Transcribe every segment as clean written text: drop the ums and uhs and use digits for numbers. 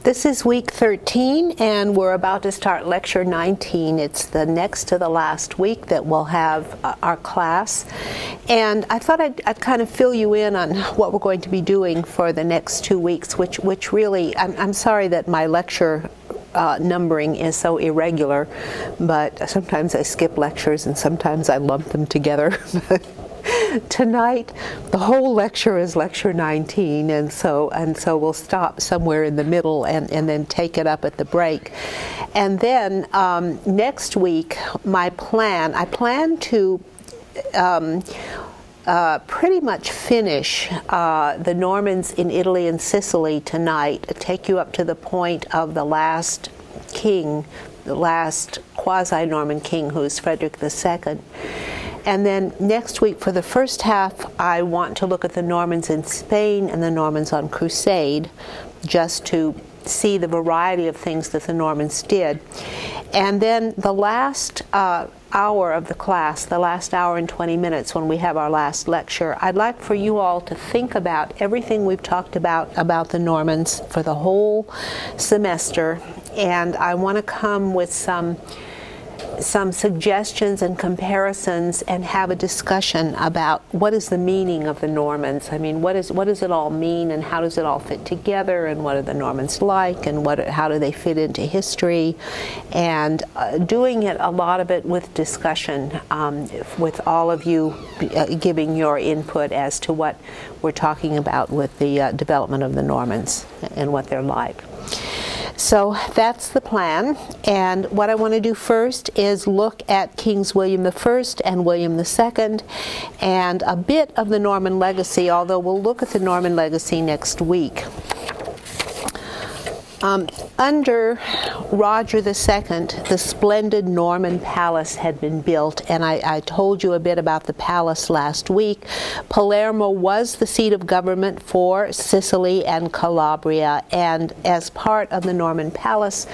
This is week 13, and we're about to start lecture 19. It's the next to the last week that we'll have our class. And I thought I'd kind of fill you in on what we're going to be doing for the next 2 weeks, which really, I'm sorry that my lecture numbering is so irregular, but sometimes I skip lectures and sometimes I lump them together. Tonight, the whole lecture is lecture 19, and so we'll stop somewhere in the middle and then take it up at the break. And then next week, I plan to pretty much finish the Normans in Italy and Sicily tonight, take you up to the point of the last king, the last quasi-Norman king, who's Frederick II. And then next week, for the first half, I want to look at the Normans in Spain and the Normans on Crusade, just to see the variety of things that the Normans did. And then the last hour of the class, the last hour and 20 minutes when we have our last lecture, I'd like for you all to think about everything we've talked about the Normans for the whole semester. And I want to come with some suggestions and comparisons and have a discussion about what is the meaning of the Normans. I mean, what does it all mean, and how does it all fit together, and what are the Normans like, and how do they fit into history, and doing it, a lot of it with discussion, with all of you giving your input as to what we're talking about with the development of the Normans and what they're like. So that's the plan, and what I want to do first is look at Kings William I and William II and a bit of the Norman legacy, although we'll look at the Norman legacy next week. Under Roger II, the splendid Norman palace had been built, and I told you a bit about the palace last week. Palermo was the seat of government for Sicily and Calabria, and as part of the Norman palace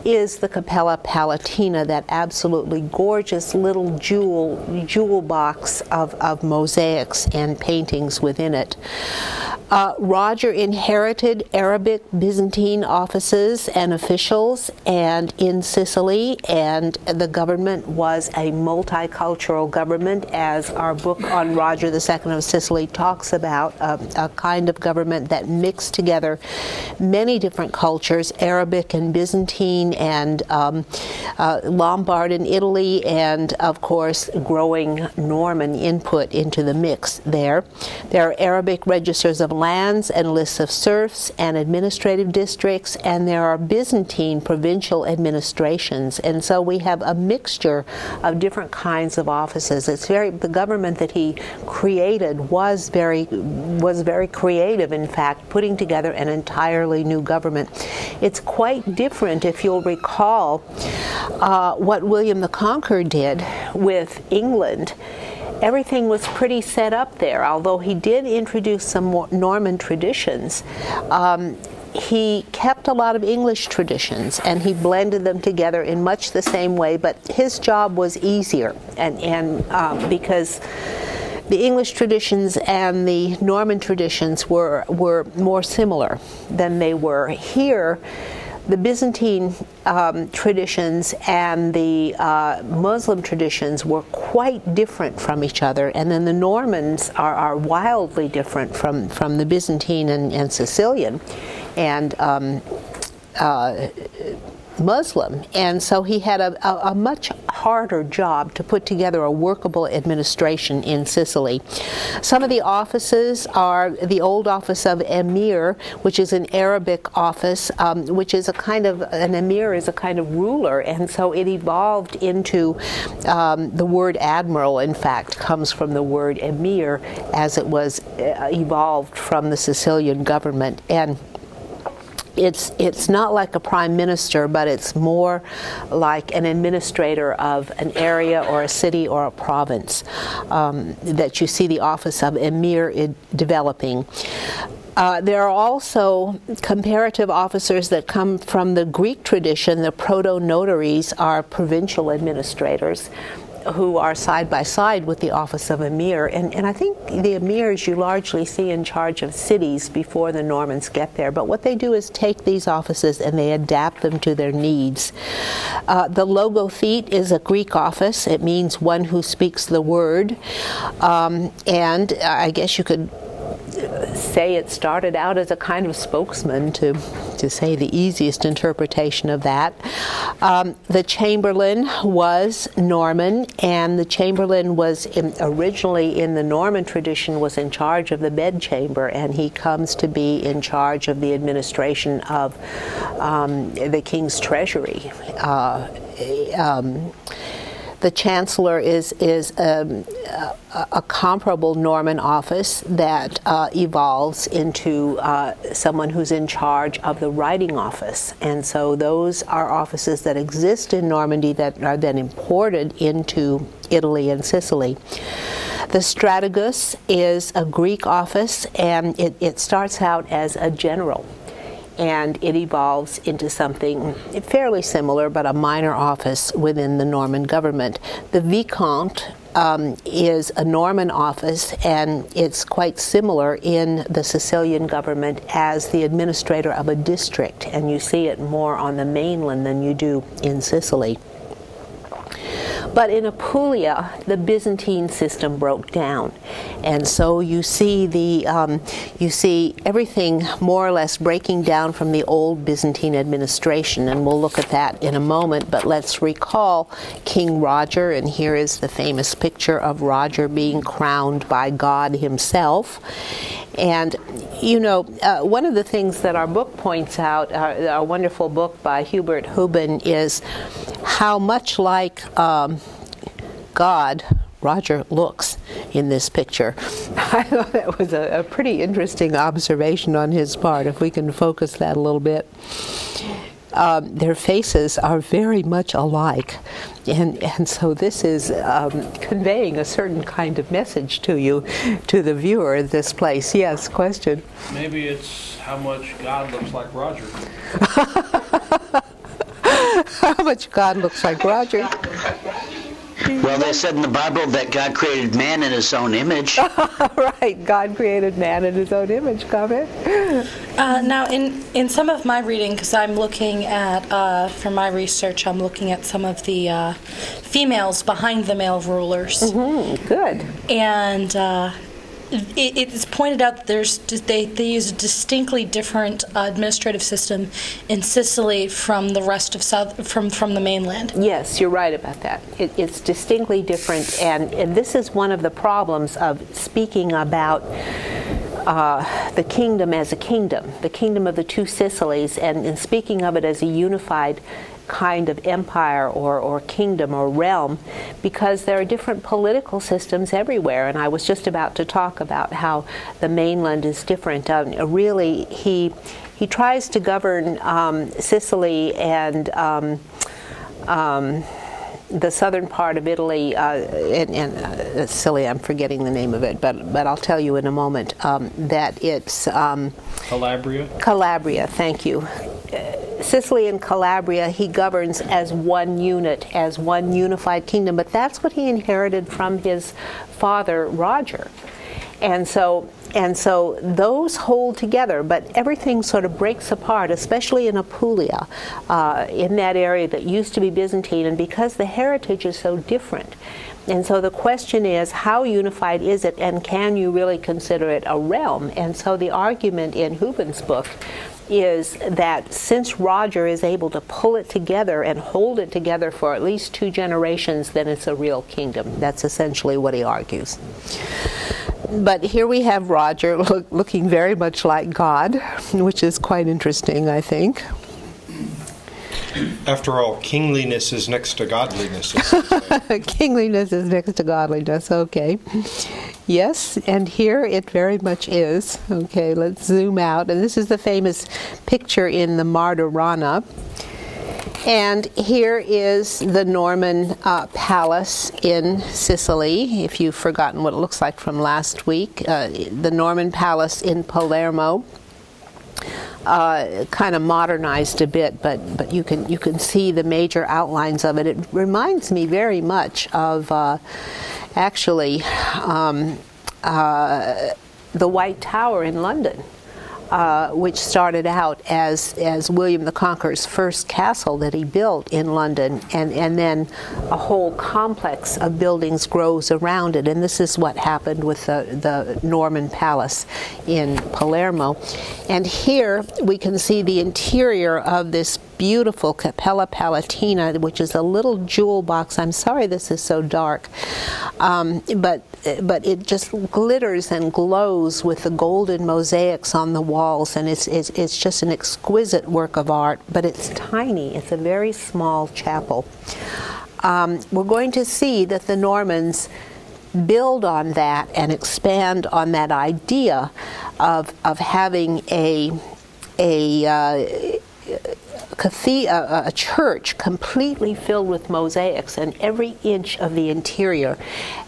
is the Cappella Palatina, that absolutely gorgeous little jewel box of mosaics and paintings within it. Roger inherited Arabic Byzantine offices and officials and in Sicily, and the government was a multicultural government, as our book on Roger II of Sicily talks about, a kind of government that mixed together many different cultures, Arabic and Byzantine and Lombard in Italy, and of course growing Norman input into the mix there. There are Arabic registers of lands and lists of serfs and administrative districts, and there are Byzantine provincial administrations, and so we have a mixture of different kinds of offices. The government that he created was very creative, in fact, putting together an entirely new government. It's quite different, if you'll recall, what William the Conqueror did with England. Everything was pretty set up there, although he did introduce some more Norman traditions. He kept a lot of English traditions, and he blended them together in much the same way, but his job was easier, and because the English traditions and the Norman traditions were more similar than they were here. The Byzantine traditions and the Muslim traditions were quite different from each other, and then the Normans are wildly different from the Byzantine and Sicilian and Muslim, and so he had a much harder job to put together a workable administration in Sicily. Some of the offices are the old office of emir, which is an Arabic office, which is an emir is a kind of ruler, and so it evolved into the word admiral, in fact, comes from the word emir, as it was evolved from the Sicilian government. And it's not like a prime minister, but it's more like an administrator of an area or a city or a province that you see the office of emir developing. There are also comparative officers that come from the Greek tradition. The proto-notaries are provincial administrators. who are side by side with the office of emir. And I think the emirs you largely see in charge of cities before the Normans get there. But what they do is take these offices and they adapt them to their needs. The logothete is a Greek office. It means one who speaks the word. And I guess you could say it started out as a kind of spokesman, to say the easiest interpretation of that. The chamberlain was Norman, and the chamberlain was originally in the Norman tradition was in charge of the bedchamber, and he comes to be in charge of the administration of the king's treasury. The chancellor is a comparable Norman office that evolves into someone who's in charge of the writing office. And so those are offices that exist in Normandy that are then imported into Italy and Sicily. The strategos is a Greek office, and it starts out as a general. And it evolves into something fairly similar, but a minor office within the Norman government. The Vicomte is a Norman office, and it's quite similar in the Sicilian government as the administrator of a district, and you see it more on the mainland than you do in Sicily. But in Apulia, the Byzantine system broke down, and so you see everything more or less breaking down from the old Byzantine administration, and we'll look at that in a moment. But let's recall King Roger, and here is the famous picture of Roger being crowned by God himself. And you know, one of the things that our book points out, our wonderful book by Hubert Huben, is how much like God Roger looks in this picture. I thought that was a pretty interesting observation on his part, if we can focus that a little bit. Their faces are very much alike, and so this is conveying a certain kind of message to you, to the viewer of this place. Yes, question? Maybe it's how much God looks like Roger. How much God looks like Roger. Well, they said in the Bible that God created man in his own image. Right, God created man in his own image. Comment? Now, in some of my reading, because I'm looking at, for my research, I'm looking at some of the females behind the male rulers. Mm-hmm, good. And it's pointed out that they use a distinctly different administrative system in Sicily from the rest of from the mainland. Yes, you're right about that. It's distinctly different, and this is one of the problems of speaking about the kingdom as a kingdom, the kingdom of the two Sicilies, and speaking of it as a unified kind of empire or kingdom or realm, because there are different political systems everywhere. And I was just about to talk about how the mainland is different. Really, he tries to govern Sicily and the southern part of Italy, and silly, I'm forgetting the name of it, but I'll tell you in a moment, that it's Calabria? Calabria, thank you. Sicily and Calabria, he governs as one unit, as one unified kingdom, but that's what he inherited from his father, Roger. And so those hold together, but everything sort of breaks apart, especially in Apulia, in that area that used to be Byzantine, and because the heritage is so different. And so the question is, how unified is it, and can you really consider it a realm? And so the argument in Huben's book is that since Roger is able to pull it together and hold it together for at least 2 generations, then it's a real kingdom. That's essentially what he argues. But here we have Roger looking very much like God, which is quite interesting, I think. After all, kingliness is next to godliness. Kingliness is next to godliness, okay. Yes, and here it very much is. Okay, let's zoom out. And this is the famous picture in the Martorana. And here is the Norman palace in Sicily, if you've forgotten what it looks like from last week. The Norman palace in Palermo. kind of modernized a bit, but you can see the major outlines of it. It reminds me very much of actually the White Tower in London, which started out as William the Conqueror's first castle that he built in London, and then a whole complex of buildings grows around it. And this is what happened with the Norman Palace in Palermo. And here we can see the interior of this beautiful Cappella Palatina, which is a little jewel box. I'm sorry this is so dark, but it just glitters and glows with the golden mosaics on the walls, and it's just an exquisite work of art, but it's tiny. It's a very small chapel. We're going to see that the Normans build on that and expand on that idea of having a church completely filled with mosaics in every inch of the interior,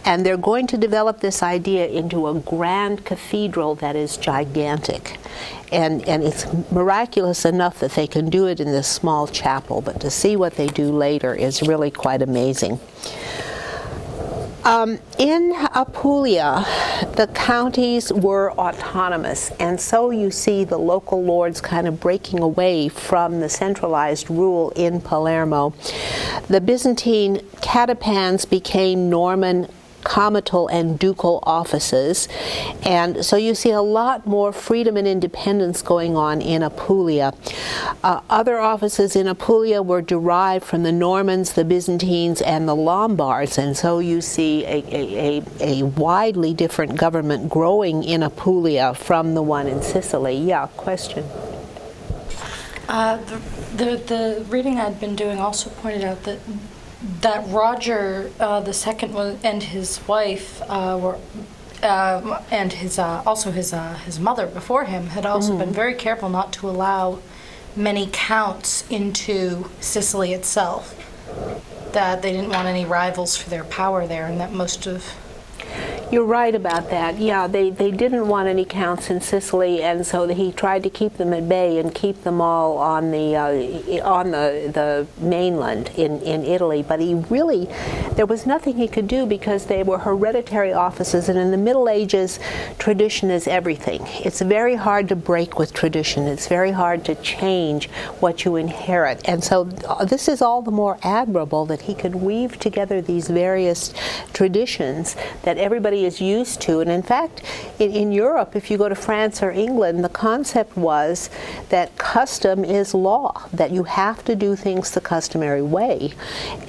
and they're going to develop this idea into a grand cathedral that is gigantic, and it's miraculous enough that they can do it in this small chapel, but to see what they do later is really quite amazing. In Apulia, the counties were autonomous, and so you see the local lords kind of breaking away from the centralized rule in Palermo. The Byzantine catapans became Norman comital and ducal offices, and so you see a lot more freedom and independence going on in Apulia. Other offices in Apulia were derived from the Normans, the Byzantines, and the Lombards, and so you see a widely different government growing in Apulia from the one in Sicily. Yeah, question? The reading I'd been doing also pointed out that Roger II and his wife were, and his mother before him had also been very careful not to allow many counts into Sicily itself. That they didn't want any rivals for their power there, and that most of. You're right about that. Yeah, they didn't want any counts in Sicily, and so he tried to keep them at bay and keep them all on the mainland in Italy. But there was nothing he could do because they were hereditary offices, and in the Middle Ages, tradition is everything. It's very hard to break with tradition. It's very hard to change what you inherit, and so this is all the more admirable that he could weave together these various traditions that everybody is used to. And in fact, in Europe, if you go to France or England, the concept was that custom is law, that you have to do things the customary way,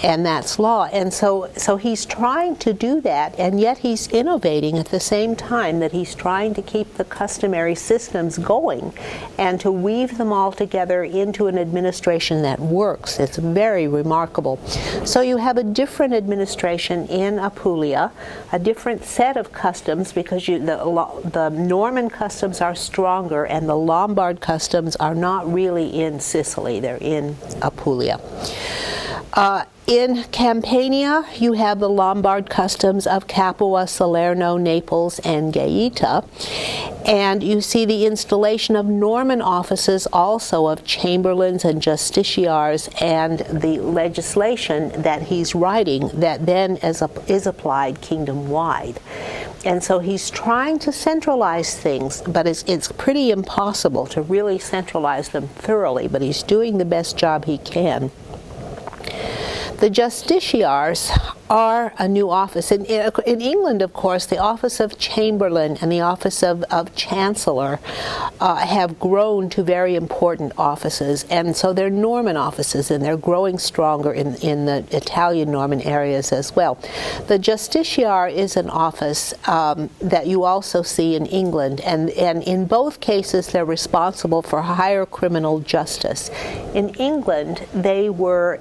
and that's law. And so he's trying to do that, and yet he's innovating at the same time that he's trying to keep the customary systems going and to weave them all together into an administration that works. It's very remarkable. So you have a different administration in Apulia, a different set of customs, because the Norman customs are stronger and the Lombard customs are not really in Sicily, they're in Apulia. In Campania, you have the Lombard customs of Capua, Salerno, Naples, and Gaeta. And you see the installation of Norman offices, also of chamberlains and justiciars, and the legislation that he's writing that then is applied kingdom-wide. And so he's trying to centralize things, but it's pretty impossible to really centralize them thoroughly, but he's doing the best job he can. The justiciars are a new office. In England, of course, the office of chamberlain and the office of chancellor have grown to very important offices, and so they're Norman offices, and they're growing stronger in the Italian Norman areas as well. The justiciar is an office that you also see in England, and in both cases they're responsible for higher criminal justice. In England, they were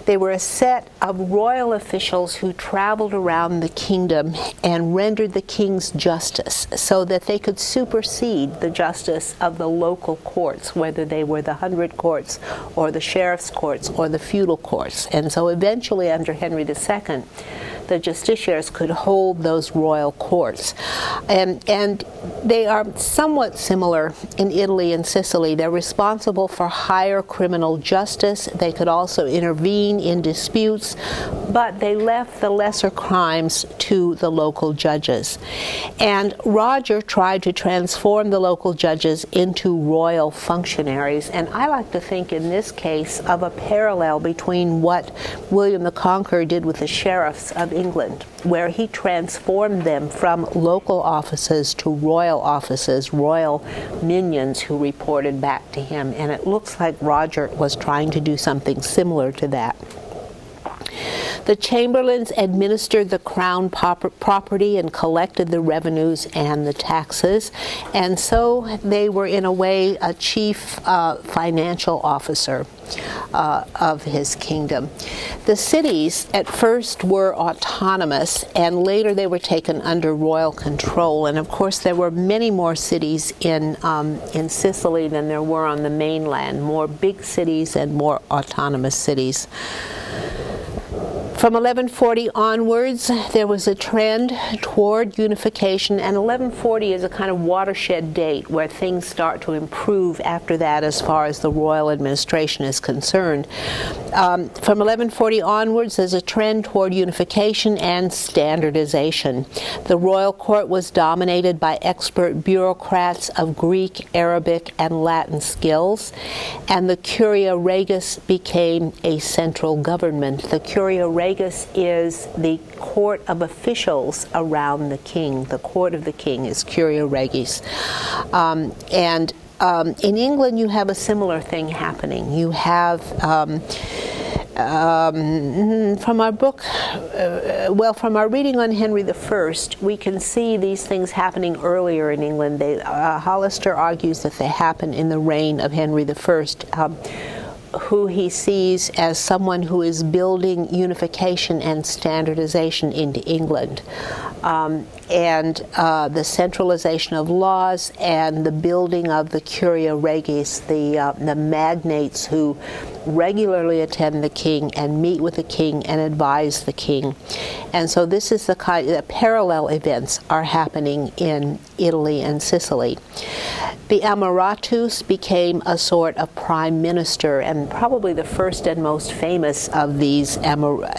They were a set of royal officials who traveled around the kingdom and rendered the king's justice so that they could supersede the justice of the local courts, whether they were the 100 courts or the sheriff's courts or the feudal courts. And so eventually under Henry II, the justiciaries could hold those royal courts. And they are somewhat similar in Italy and Sicily. They're responsible for higher criminal justice. They could also intervene in disputes, but they left the lesser crimes to the local judges. And Roger tried to transform the local judges into royal functionaries, and I like to think in this case of a parallel between what William the Conqueror did with the sheriffs of England, where he transformed them from local offices to royal offices, royal minions who reported back to him. And it looks like Roger was trying to do something similar to that. The chamberlains administered the crown property and collected the revenues and the taxes, and so they were in a way a chief financial officer of his kingdom. The cities at first were autonomous, and later they were taken under royal control. And of course there were many more cities in Sicily than there were on the mainland, more big cities and more autonomous cities. From 1140 onwards, there was a trend toward unification, and 1140 is a kind of watershed date where things start to improve after that as far as the royal administration is concerned. From 1140 onwards, there's a trend toward unification and standardization. The royal court was dominated by expert bureaucrats of Greek, Arabic, and Latin skills, and the Curia Regis became a central government. The Curia Regis is the court of officials around the king. The court of the king is Curia Regis. In England, you have a similar thing happening. You have, from our book, from our reading on Henry I, we can see these things happening earlier in England. Hollister argues that they happen in the reign of Henry I. Who he sees as someone who is building unification and standardization into England. The centralization of laws and the building of the Curia Regis, the magnates who regularly attend the king and meet with the king and advise the king. And so this is the kind of parallel events are happening in Italy and Sicily. The Amoratus became a sort of prime minister, and probably the first and most famous of these admirals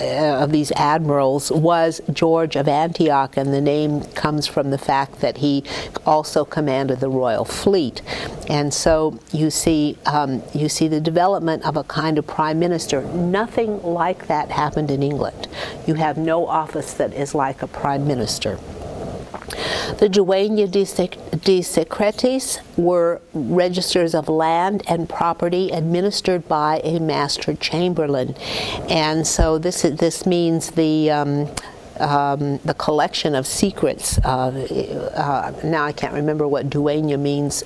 was George of Antioch, and the name comes from the fact that he also commanded the royal fleet. And so you see the development of a kind of prime minister. Nothing like that happened in England. You have no office that is like a prime minister. The Dueña de Secretis were registers of land and property administered by a master chamberlain, and so this means the collection of secrets. Now I can't remember what dueña means.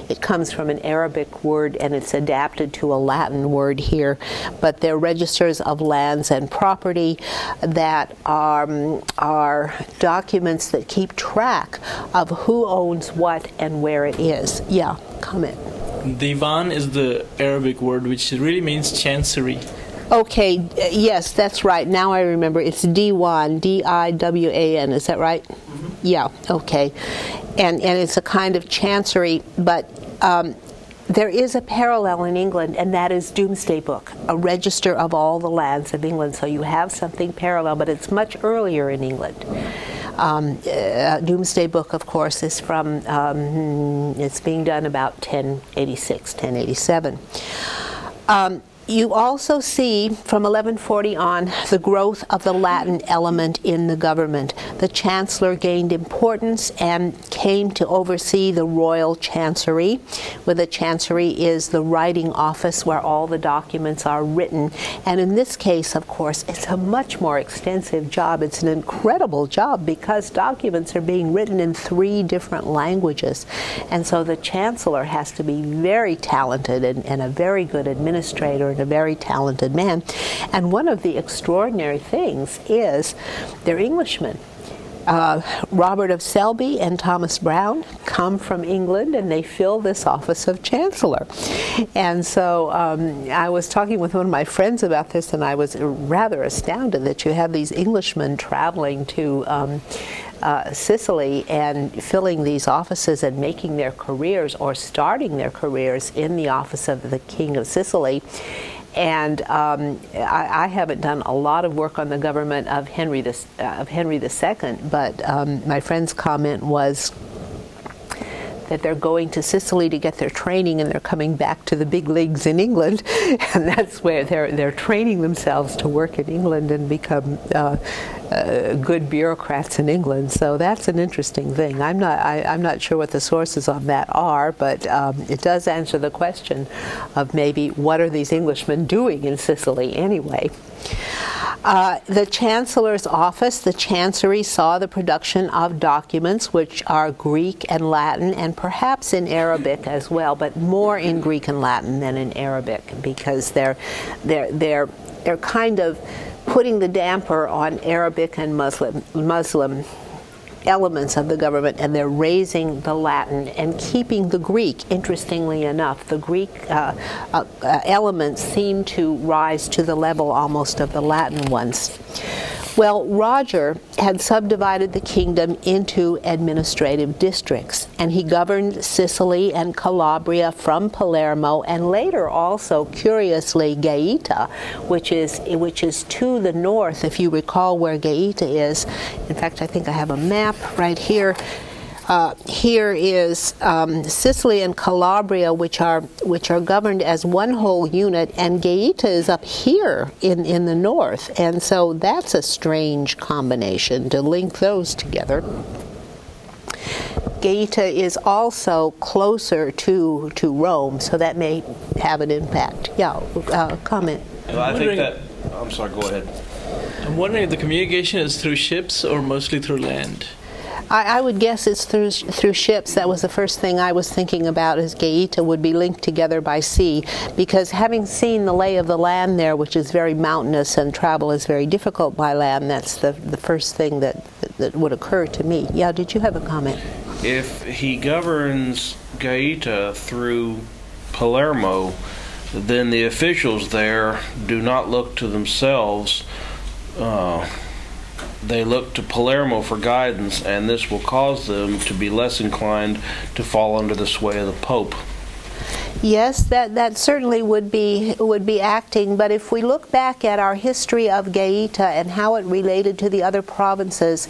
It comes from an Arabic word and it's adapted to a Latin word here. But they're registers of lands and property that are documents that keep track of who owns what and where it is. Yeah, comment. Divan is the Arabic word which really means chancery. Okay, yes, that's right. Now I remember. It's Diwan, D-I-W-A-N. Is that right? Mm-hmm. Yeah, okay. And it's a kind of chancery, but there is a parallel in England, and that is Domesday Book, a register of all the lands of England. So you have something parallel, but it's much earlier in England. Domesday Book, of course, is from, it's being done about 1086, 1087. You also see, from 1140 on, the growth of the Latin element in the government. The chancellor gained importance and came to oversee the royal chancery, where the chancery is the writing office where all the documents are written. And in this case, of course, it's a much more extensive job. It's an incredible job because documents are being written in 3 different languages. And so the chancellor has to be very talented and a very good administrator and a very talented man. And one of the extraordinary things is they're Englishmen. Robert of Selby and Thomas Browne come from England, and they fill this office of Chancellor. And so I was talking with one of my friends about this, and I was rather astounded that you have these Englishmen traveling to Sicily and filling these offices and making their careers or starting their careers in the office of the King of Sicily. And I haven't done a lot of work on the government of Henry II, but my friend's comment was that they're going to Sicily to get their training, and they're coming back to the big leagues in England, and that's where they're training themselves to work in England and become good bureaucrats in England. So that's an interesting thing. I'm not sure what the sources on that are, but it does answer the question of maybe what are these Englishmen doing in Sicily anyway. The Chancellor's office, the Chancery, saw the production of documents which are Greek and Latin, and perhaps in Arabic as well, but more in Greek and Latin than in Arabic, because they're kind of putting the damper on Arabic and Muslim elements of the government, and they're raising the Latin and keeping the Greek. Interestingly enough, the Greek elements seem to rise to the level almost of the Latin ones. Well, Roger had subdivided the kingdom into administrative districts, and he governed Sicily and Calabria from Palermo, and later also, curiously, Gaeta, which is to the north, if you recall where Gaeta is. In fact, I think I have a map right here. Here is Sicily and Calabria, which are governed as one whole unit, and Gaeta is up here in the north, and so that's a strange combination to link those together. Gaeta is also closer to Rome, so that may have an impact. Yeah, comment. Well, I think that. I'm sorry. Go ahead. I'm wondering if the communication is through ships or mostly through land. I would guess it's through ships. That was the first thing I was thinking about, is Gaeta would be linked together by sea, because having seen the lay of the land there, which is very mountainous and travel is very difficult by land, that's the first thing that would occur to me. Yeah, did you have a comment? If he governs Gaeta through Palermo, then the officials there do not look to themselves. They look to Palermo for guidance, and this will cause them to be less inclined to fall under the sway of the Pope. Yes, that certainly would be acting, but if we look back at our history of Gaeta and how it related to the other provinces,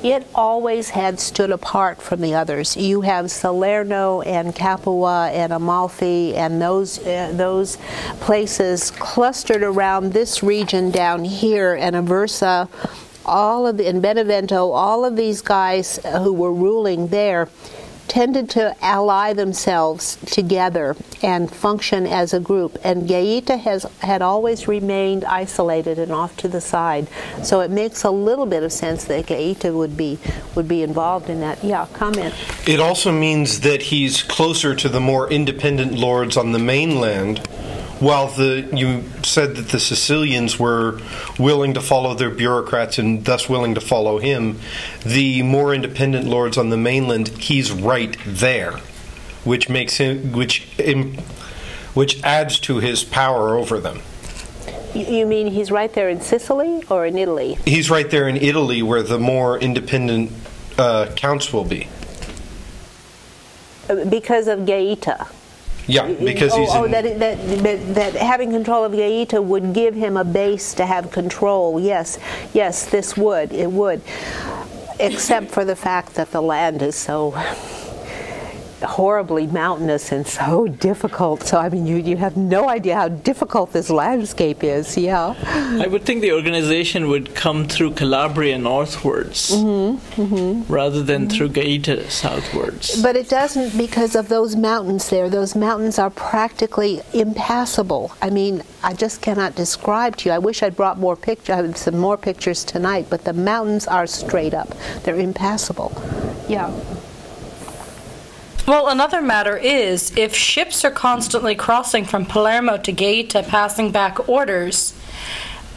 it always had stood apart from the others. You have Salerno and Capua and Amalfi and those places clustered around this region down here, and Aversa, in Benevento, all of these guys who were ruling there tended to ally themselves together and function as a group, and Gaeta had always remained isolated and off to the side. So it makes a little bit of sense that Gaeta would be involved in that. Yeah, comment. It also means that he's closer to the more independent lords on the mainland, while you said that the Sicilians were willing to follow their bureaucrats and thus willing to follow him. The more independent lords on the mainland, he's right there, which makes him, which adds to his power over them. You mean he's right there in Sicily or in Italy? He's right there in Italy, where the more independent counts will be. Because of Gaeta. Yeah, because he's that having control of Gaeta would give him a base to have control. Yes, it would, except for the fact that the land is so horribly mountainous and so difficult. So I mean, you have no idea how difficult this landscape is. Yeah, I would think the organization would come through Calabria northwards rather than through Gaeta southwards. But it doesn't, because of those mountains there. Those mountains are practically impassable. I mean, I just cannot describe to you. I wish I'd brought more pictures. I had some more pictures tonight, but the mountains are straight up. They're impassable. Yeah. Well, another matter is, if ships are constantly crossing from Palermo to Gaeta, passing back orders,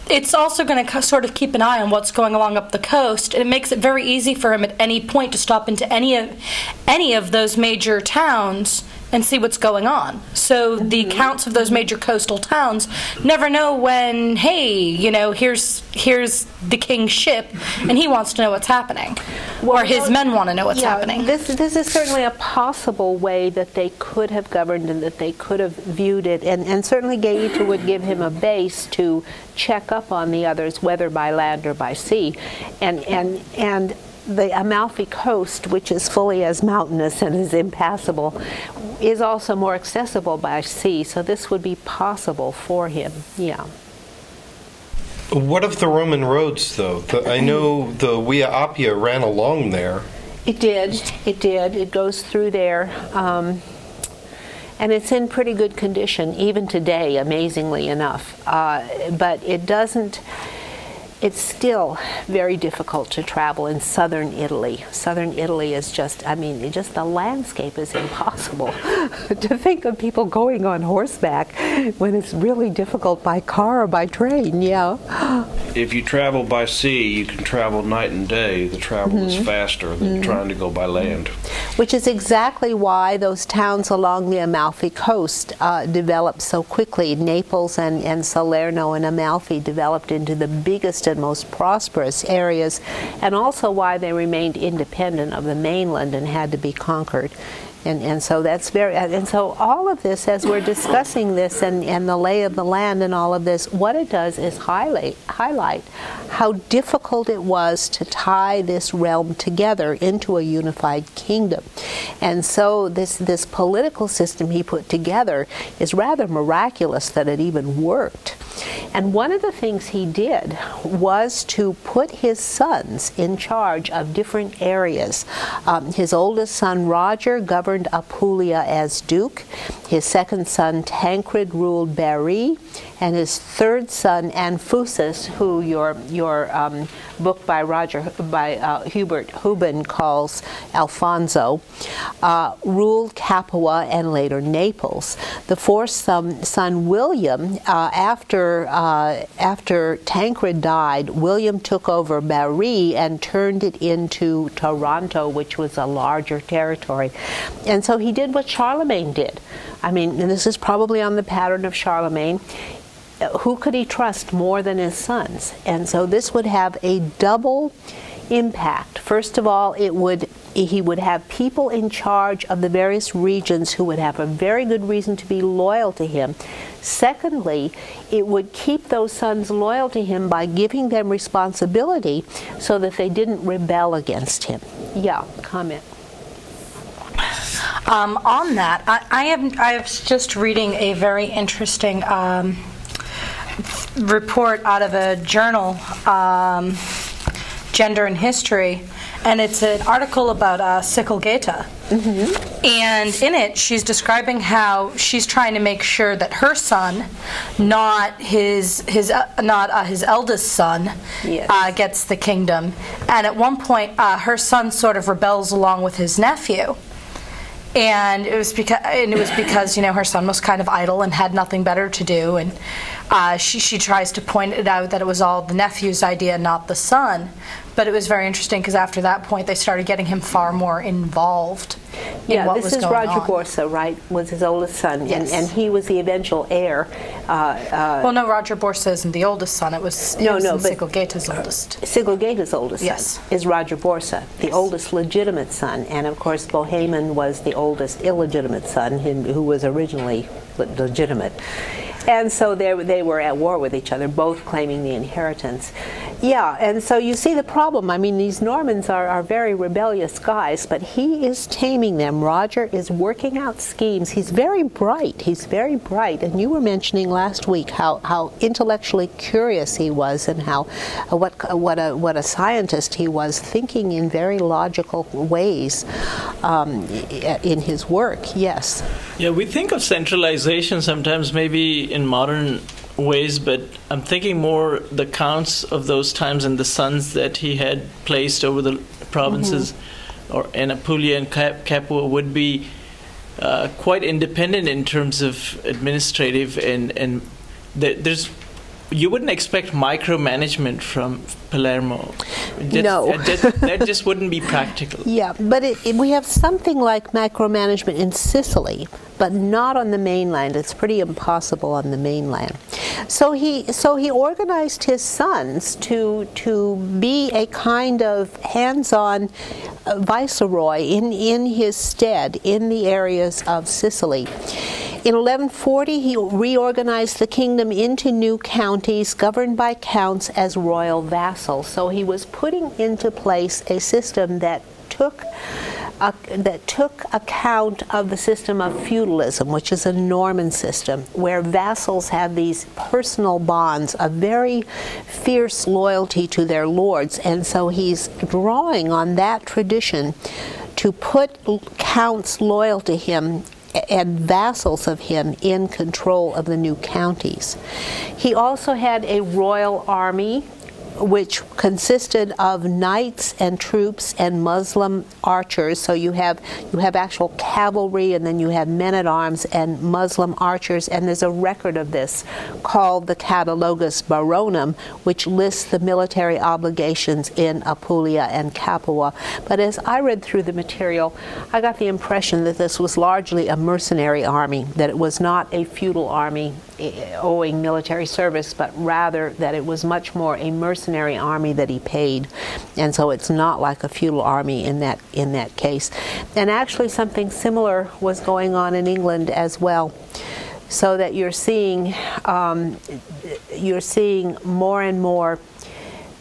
it's also going to sort of keep an eye on what's going along up the coast, and it makes it very easy for him at any point to stop into any of those major towns and see what's going on. So the counts of those major coastal towns never know when, hey, you know, here's the king's ship, and he wants to know what's happening, or his men want to know what's happening. This is certainly a possible way that they could have governed and that they could have viewed it, and certainly Gaeta would give him a base to check up on the others, whether by land or by sea, and the Amalfi Coast, which is fully as mountainous and as impassable, is also more accessible by sea, so this would be possible for him, yeah. What of the Roman roads, though? I know the Via Appia ran along there. It did. It goes through there. And it's in pretty good condition, even today, amazingly enough. But it doesn't... It's still very difficult to travel in southern Italy. Southern Italy is just, I mean, just the landscape is impossible. To think of people going on horseback when it's really difficult by car or by train, yeah. If you travel by sea, you can travel night and day. The travel is faster than trying to go by land. Which is exactly why those towns along the Amalfi Coast developed so quickly. Naples and Salerno and Amalfi developed into the biggest and most prosperous areas, and also why they remained independent of the mainland and had to be conquered. And so that's very, and so all of this, as we're discussing this and the lay of the land and all of this, what it does is highlight how difficult it was to tie this realm together into a unified kingdom. And so this political system he put together is rather miraculous that it even worked. And one of the things he did was to put his sons in charge of different areas. His oldest son, Roger, governed Apulia as duke. His second son, Tancred, ruled Bari. And his third son, Anfusus, who your book by Hubert Hubin calls Alfonso, ruled Capua and later Naples. The fourth son, William, after Tancred died, William took over Bari and turned it into Taranto, which was a larger territory. And so he did what Charlemagne did. I mean, and this is probably on the pattern of Charlemagne. Who could he trust more than his sons? And so this would have a double impact. First of all, he would have people in charge of the various regions who would have a very good reason to be loyal to him. Secondly, it would keep those sons loyal to him by giving them responsibility so that they didn't rebel against him. Yeah, comment. On that, I was just reading a very interesting report out of a journal, Gender and History, and it's an article about Sicily. And in it, she's describing how she's trying to make sure that her son, not his eldest son, gets the kingdom. And at one point, her son sort of rebels along with his nephew. And it was because her son was kind of idle and had nothing better to do, and she tries to point it out that it was all the nephew's idea, not the son. But it was very interesting because after that point, they started getting him far more involved in what was going on. This is Roger Borsa, right? Was his oldest son, yes. and he was the eventual heir. Well, no, Roger Borsa isn't the oldest son. It was Sigelgaita's oldest. Sigelgaita's oldest yes. son is Roger Borsa, the oldest legitimate son, and of course Bohemond was the oldest illegitimate son, who was originally legitimate. And so they were at war with each other, both claiming the inheritance. Yeah, and so you see the problem. I mean, these Normans are very rebellious guys, but he is taming them. Roger is working out schemes. He's very bright. And you were mentioning last week how intellectually curious he was, and how what a scientist he was, thinking in very logical ways in his work. Yes. Yeah, we think of centralization sometimes maybe in modern ways, but I'm thinking more the counts of those times and the sons that he had placed over the provinces and Apulia and Capua would be quite independent in terms of administrative and there's. You wouldn't expect micromanagement from Palermo. No. That just wouldn't be practical. Yeah, but we have something like micromanagement in Sicily, but not on the mainland. It's pretty impossible on the mainland. So he organized his sons to be a kind of hands-on viceroy in his stead in the areas of Sicily. In 1140, he reorganized the kingdom into new counties governed by counts as royal vassals. So he was putting into place a system that took account of the system of feudalism, which is a Norman system, where vassals have these personal bonds, a very fierce loyalty to their lords. And so he's drawing on that tradition to put counts loyal to him and vassals of him in control of the new counties. He also had a royal army which consisted of knights and troops and Muslim archers. So you have actual cavalry, and then you have men-at-arms and Muslim archers, and there's a record of this called the Catalogus Baronum, which lists the military obligations in Apulia and Capua. But as I read through the material, I got the impression that this was largely a mercenary army, that it was not a feudal army owing military service, but rather that it was much more a mercenary army that he paid, and so it's not like a feudal army in that case. And actually, something similar was going on in England as well, so that you're seeing more and more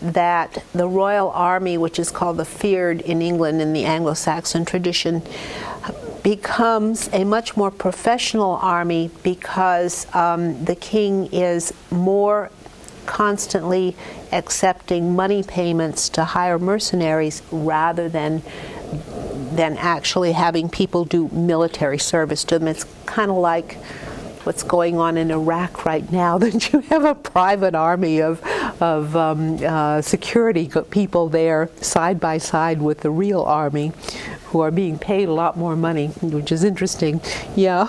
that the royal army, which is called the Fyrd in England in the Anglo-Saxon tradition, becomes a much more professional army because the king is more constantly accepting money payments to hire mercenaries rather than actually having people do military service to them. It's kind of like what's going on in Iraq right now, that you have a private army of security people there side by side with the real army, who are being paid a lot more money, which is interesting. Yeah.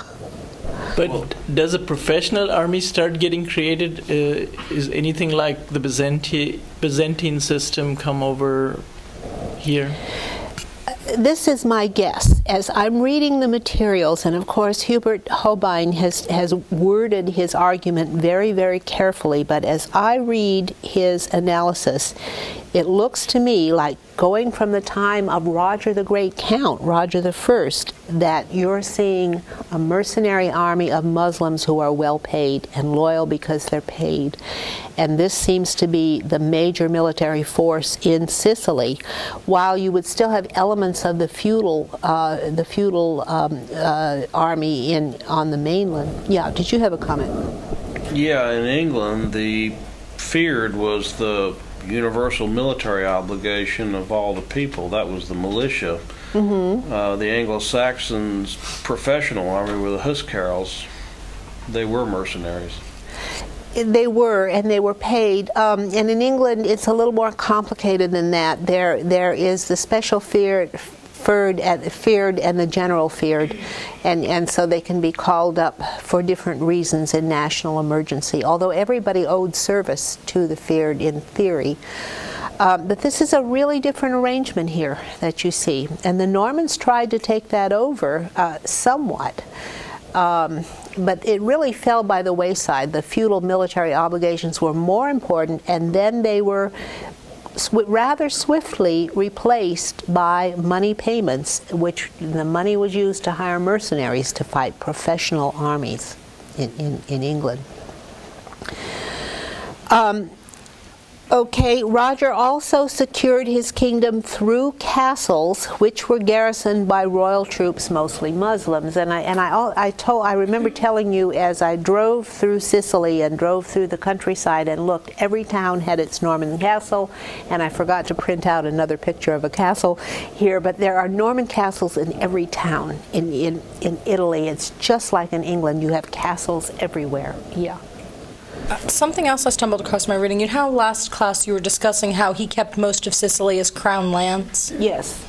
But does a professional army start getting created? Is anything like the Byzantine system come over here? This is my guess. As I'm reading the materials, and of course Hubert Holbein has worded his argument very, very carefully, but as I read his analysis, it looks to me like going from the time of Roger the Great Count, Roger the First, that you're seeing a mercenary army of Muslims who are well paid and loyal because they're paid. And this seems to be the major military force in Sicily, while you would still have elements of the feudal army on the mainland. Yeah, did you have a comment? Yeah, in England, the Fyrd was the universal military obligation of all the people. That was the militia. Mm-hmm. The Anglo-Saxons' professional army were the Huscarls. They were mercenaries. They were, and they were paid. And in England, it's a little more complicated than that. There is the special Fyrd and the general Fyrd, and so they can be called up for different reasons in national emergency, although everybody owed service to the Fyrd in theory. But this is a really different arrangement here that you see, and the Normans tried to take that over somewhat. But it really fell by the wayside. The feudal military obligations were more important, and then they were rather swiftly replaced by money payments, which the money was used to hire mercenaries to fight professional armies in England. Okay, Roger also secured his kingdom through castles, which were garrisoned by royal troops, mostly Muslims. And I remember telling you, as I drove through Sicily and drove through the countryside and looked, every town had its Norman castle, and I forgot to print out another picture of a castle here, but there are Norman castles in every town in Italy. It's just like in England. You have castles everywhere. Yeah. Something else I stumbled across in my reading. You know how last class you were discussing how he kept most of Sicily as crown lands? Yes.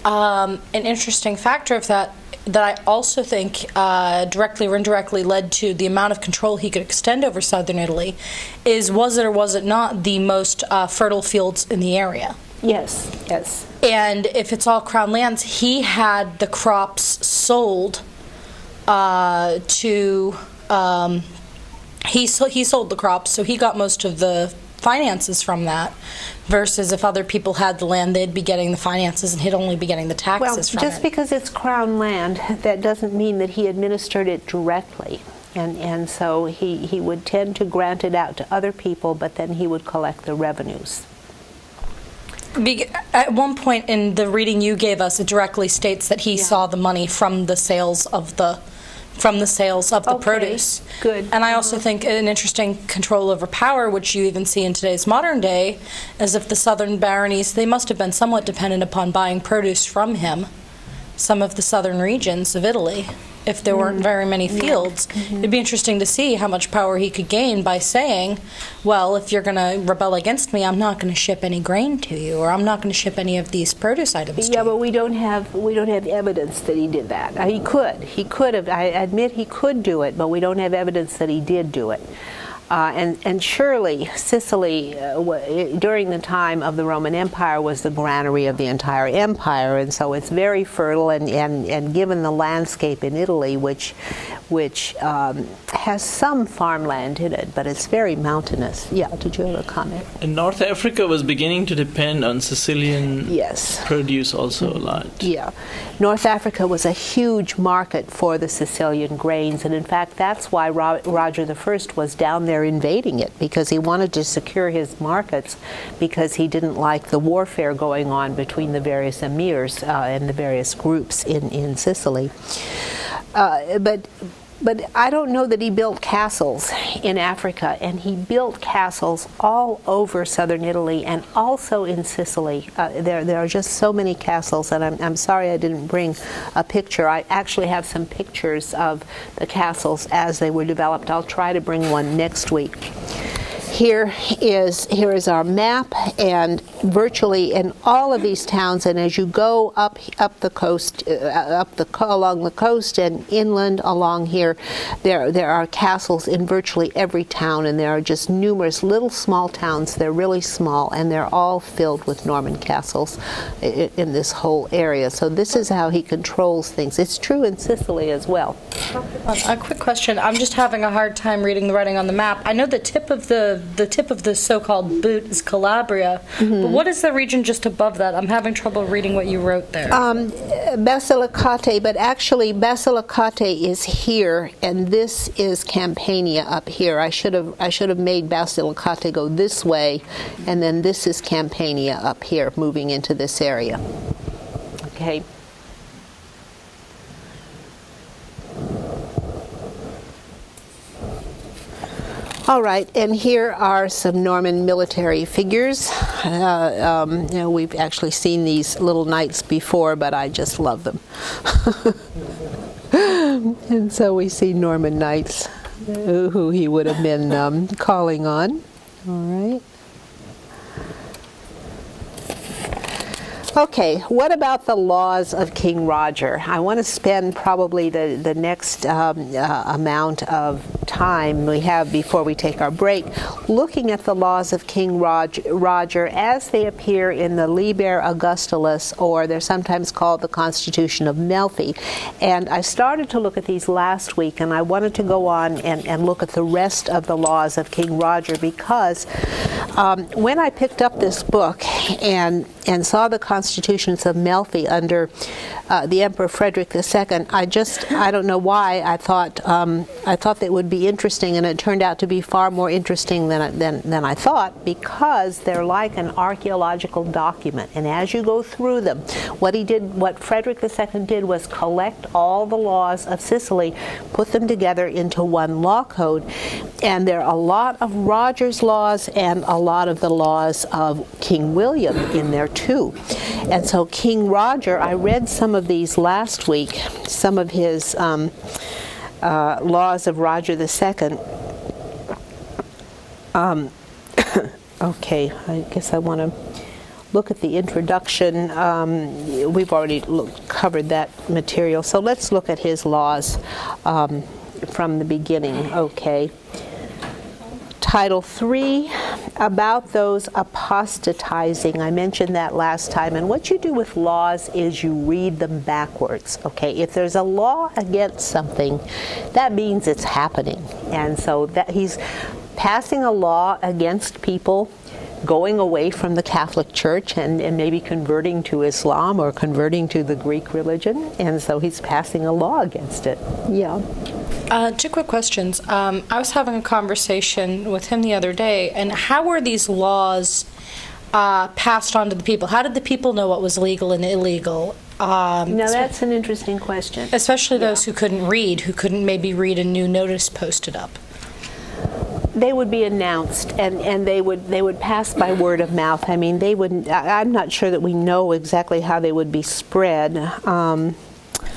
An interesting factor of that I also think directly or indirectly led to the amount of control he could extend over southern Italy was it or was it not the most fertile fields in the area? Yes, yes. And if it's all crown lands, he had the crops sold to... he sold the crops, so he got most of the finances from that, versus if other people had the land, they'd be getting the finances and he'd only be getting the taxes from it. Well, just because it's crown land, that doesn't mean that he administered it directly. And so he would tend to grant it out to other people, but then he would collect the revenues. At one point in the reading you gave us, it directly states that he saw the money from the sales of the produce. Good. And I also think an interesting control over power, which you even see in today's modern day, is if the southern baronies, they must have been somewhat dependent upon buying produce from him, some of the southern regions of Italy. If there weren't very many fields, it'd be interesting to see how much power he could gain by saying, well, if you're going to rebel against me, I'm not going to ship any grain to you, or I'm not going to ship any of these produce items to you. Yeah, but we don't have evidence that he did that. He could have. I admit he could do it, but we don't have evidence that he did do it. And surely Sicily, during the time of the Roman Empire, was the granary of the entire empire, and so it's very fertile. And given the landscape in Italy, which has some farmland in it, but it's very mountainous. Yeah, did you have a comment? And North Africa was beginning to depend on Sicilian produce also a lot. Yeah. North Africa was a huge market for the Sicilian grains, and in fact that's why Roger I was down there invading it, because he wanted to secure his markets, because he didn't like the warfare going on between the various emirs and the various groups in Sicily. But I don't know that he built castles in Africa, and he built castles all over southern Italy and also in Sicily. There are just so many castles, and I'm sorry I didn't bring a picture. I actually have some pictures of the castles as they were developed. I'll try to bring one next week. Here is our map, and virtually in all of these towns, and as you go up the coast, along the coast and inland along here, there are castles in virtually every town, and there are just numerous little small towns. They're really small, and they're all filled with Norman castles in this whole area. So this is how he controls things. It's true in Sicily as well. A quick question. I'm just having a hard time reading the writing on the map. I know the tip of the so-called boot is Calabria, but what is the region just above that? I'm having trouble reading what you wrote there. Basilicate, but actually Basilicate is here, and this is Campania up here. I should have made Basilicate go this way, and then this is Campania up here, moving into this area. Okay. All right, and here are some Norman military figures. We've actually seen these little knights before, but I just love them. And so we see Norman knights who he would have been calling on. All right. Okay, what about the laws of King Roger? I want to spend probably the next amount of time we have before we take our break looking at the laws of King Roger as they appear in the Liber Augustulus, or they're sometimes called the Constitution of Melfi. And I started to look at these last week, and I wanted to go on and look at the rest of the laws of King Roger, because when I picked up this book and saw the Constitutions of Melfi under the Emperor Frederick II, I don't know why I thought that would be interesting, and it turned out to be far more interesting than I thought, because they're like an archaeological document. And as you go through them, what Frederick II did was collect all the laws of Sicily, put them together into one law code, and there are a lot of Roger's laws and a lot of the laws of King William in there too. And so King Roger, I read some of these last week, some of his laws of Roger II. Okay, I guess I want to look at the introduction. We've already covered that material, so let's look at his laws from the beginning. Okay. Title 3, about those apostatizing. I mentioned that last time. And what you do with laws is you read them backwards. Okay, if there's a law against something, that means it's happening. And so that he's passing a law against people going away from the Catholic Church and maybe converting to Islam or converting to the Greek religion. And so he's passing a law against it. Yeah. 2 quick questions. I was having a conversation with him the other day, and how were these laws passed on to the people? How did the people know what was legal and illegal? Now that's an interesting question. Especially those who couldn't read, who couldn't maybe read a new notice posted up. They would be announced, and they would pass by word of mouth. I mean, they wouldn't. I'm not sure that we know exactly how they would be spread.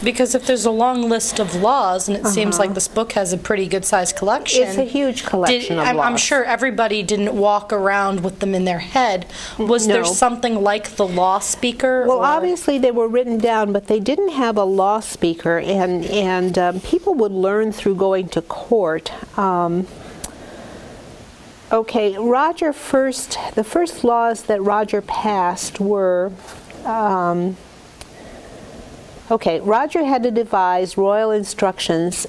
Because if there's a long list of laws, and it seems like this book has a pretty good-sized collection. It's a huge collection of laws. I'm sure everybody didn't walk around with them in their head. Was there something like the law speaker? Well, obviously they were written down, but they didn't have a law speaker, and people would learn through going to court. Okay, the first laws that Roger passed were... Roger had to devise royal institutions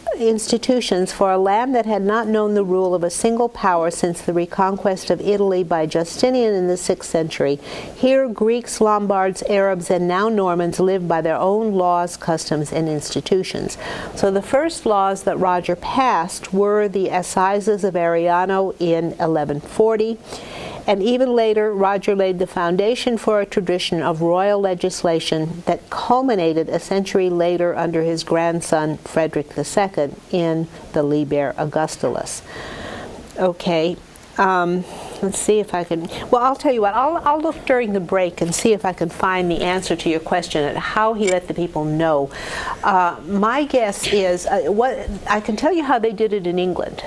for a land that had not known the rule of a single power since the reconquest of Italy by Justinian in the 6th century. Here, Greeks, Lombards, Arabs, and now Normans lived by their own laws, customs, and institutions. So the first laws that Roger passed were the Assizes of Ariano in 1140. And even later, Roger laid the foundation for a tradition of royal legislation that culminated a century later under his grandson, Frederick II, in the Liber Augustulus. Okay, let's see if I can... Well, I'll tell you what, I'll look during the break and see if I can find the answer to your question at how he let the people know. My guess is, I can tell you how they did it in England.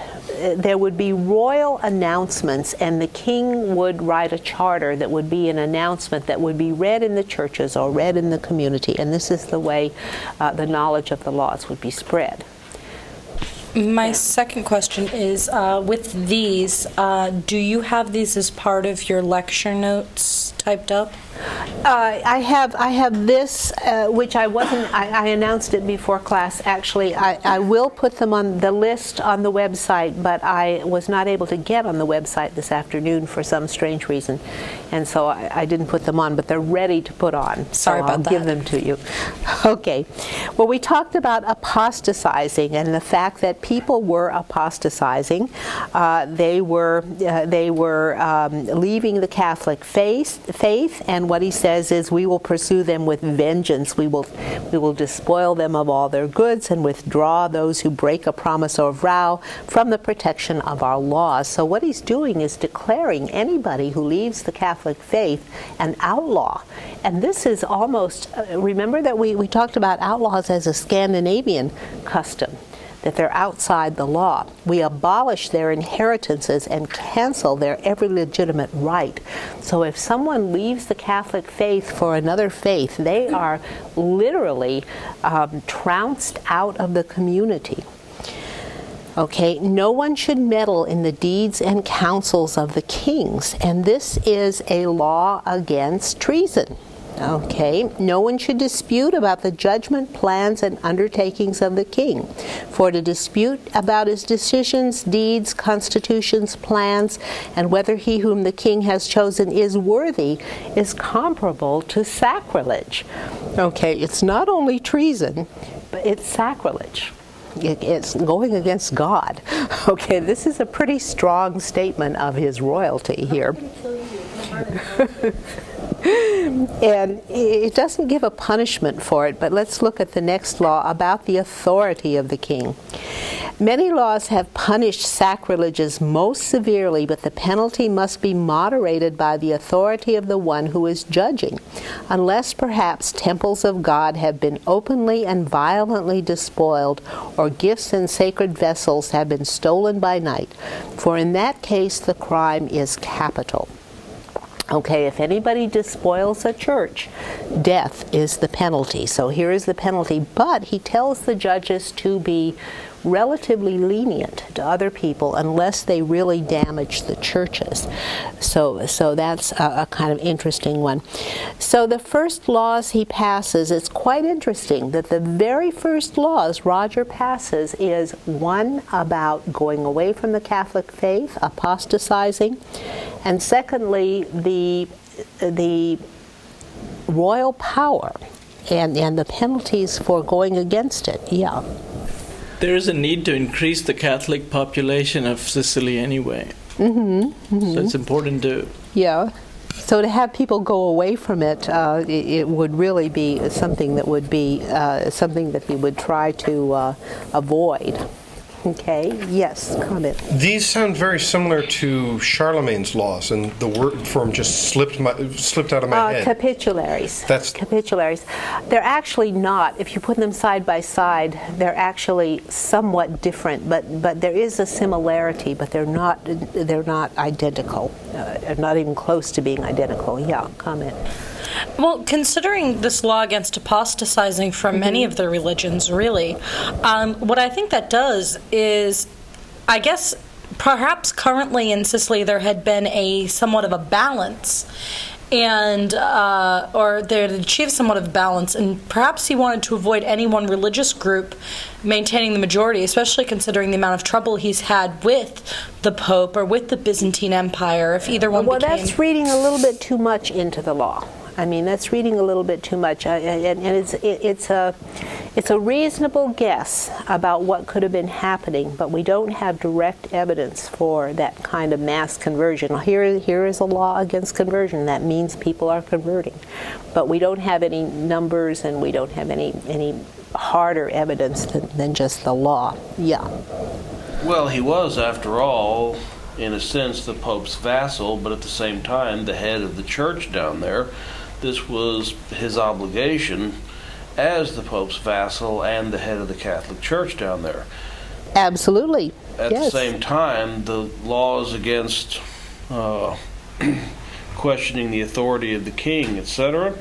There would be royal announcements, and the king would write a charter that would be an announcement that would be read in the churches or read in the community, and this is the way the knowledge of the laws would be spread. My second question is, with these, do you have these as part of your lecture notes typed up? I have this, which I announced it before class. Actually, I will put them on the list on the website, but I was not able to get on the website this afternoon for some strange reason, and so I didn't put them on, but they're ready to put on. Sorry about that. I'll give them to you. Okay. Well, we talked about apostatizing and the fact that people were apostatizing. They were leaving the Catholic faith, and what he says is, we will pursue them with vengeance. We will despoil them of all their goods and withdraw those who break a promise or vow from the protection of our laws. So what he's doing is declaring anybody who leaves the Catholic faith an outlaw. And this is almost, remember that we talked about outlaws as a Scandinavian custom, that they're outside the law. We abolish their inheritances and cancel their every legitimate right. So if someone leaves the Catholic faith for another faith, they are literally trounced out of the community. Okay, no one should meddle in the deeds and counsels of the kings, and this is a law against treason. Okay, no one should dispute about the judgment, plans, and undertakings of the king. For to dispute about his decisions, deeds, constitutions, plans, and whether he whom the king has chosen is worthy is comparable to sacrilege. Okay, it's not only treason, but it's sacrilege. It's going against God. Okay, this is a pretty strong statement of his royalty here. And it doesn't give a punishment for it, but let's look at the next law about the authority of the king. Many laws have punished sacrileges most severely, but the penalty must be moderated by the authority of the one who is judging, unless perhaps temples of God have been openly and violently despoiled, or gifts and sacred vessels have been stolen by night, for in that case the crime is capital. Okay, if anybody despoils a church, death is the penalty. So here is the penalty, but he tells the judges to be relatively lenient to other people unless they really damage the churches. So that's a kind of interesting one. So the first laws he passes, it's quite interesting that the very first laws Roger passes is one about going away from the Catholic faith, apostatizing, and secondly, the royal power and the penalties for going against it. Yeah. There is a need to increase the Catholic population of Sicily anyway. So it's important to... Yeah. So to have people go away from it, it would really be something that would be something that he would try to avoid. Okay. Yes. Comment. These sound very similar to Charlemagne's laws, and the word form just slipped out of my head. Capitularies. That's capitularies. They're actually not. If you put them side by side, they're actually somewhat different. But there is a similarity, but they're not identical. Not even close to being identical. Yeah. Comment. Well, considering this law against apostatizing from many of the religions, really, what I think that does is, I guess, perhaps currently in Sicily there had been a somewhat of a balance, and or they had achieved somewhat of a balance, and perhaps he wanted to avoid any one religious group maintaining the majority, especially considering the amount of trouble he's had with the Pope or with the Byzantine Empire, if either one became... Well, that's reading a little bit too much into the law. I mean, that's reading a little bit too much, and it's a reasonable guess about what could have been happening, but we don't have direct evidence for that kind of mass conversion. Here is a law against conversion. That means people are converting, but we don't have any numbers, and we don't have any harder evidence than just the law. Yeah. Well, he was, after all, in a sense, the Pope's vassal, but at the same time, the head of the church down there. This was his obligation as the Pope's vassal and the head of the Catholic Church down there. Absolutely. At the same time, the laws against questioning the authority of the king, etc.,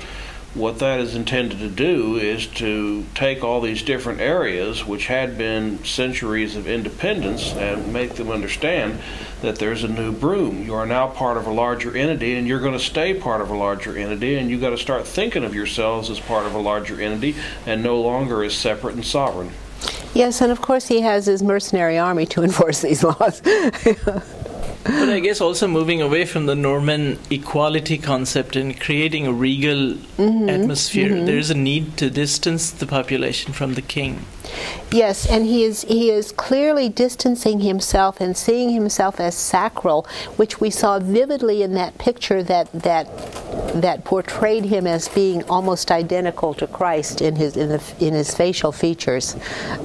what that is intended to do is to take all these different areas which had been centuries of independence and make them understand that there's a new broom. You are now part of a larger entity, and you're going to stay part of a larger entity, and you've got to start thinking of yourselves as part of a larger entity and no longer as separate and sovereign. Yes, and of course he has his mercenary army to enforce these laws. But I guess also moving away from the Norman equality concept and creating a regal atmosphere, there is a need to distance the population from the king. Yes, and he is clearly distancing himself and seeing himself as sacral, which we saw vividly in that picture that portrayed him as being almost identical to Christ in his facial features,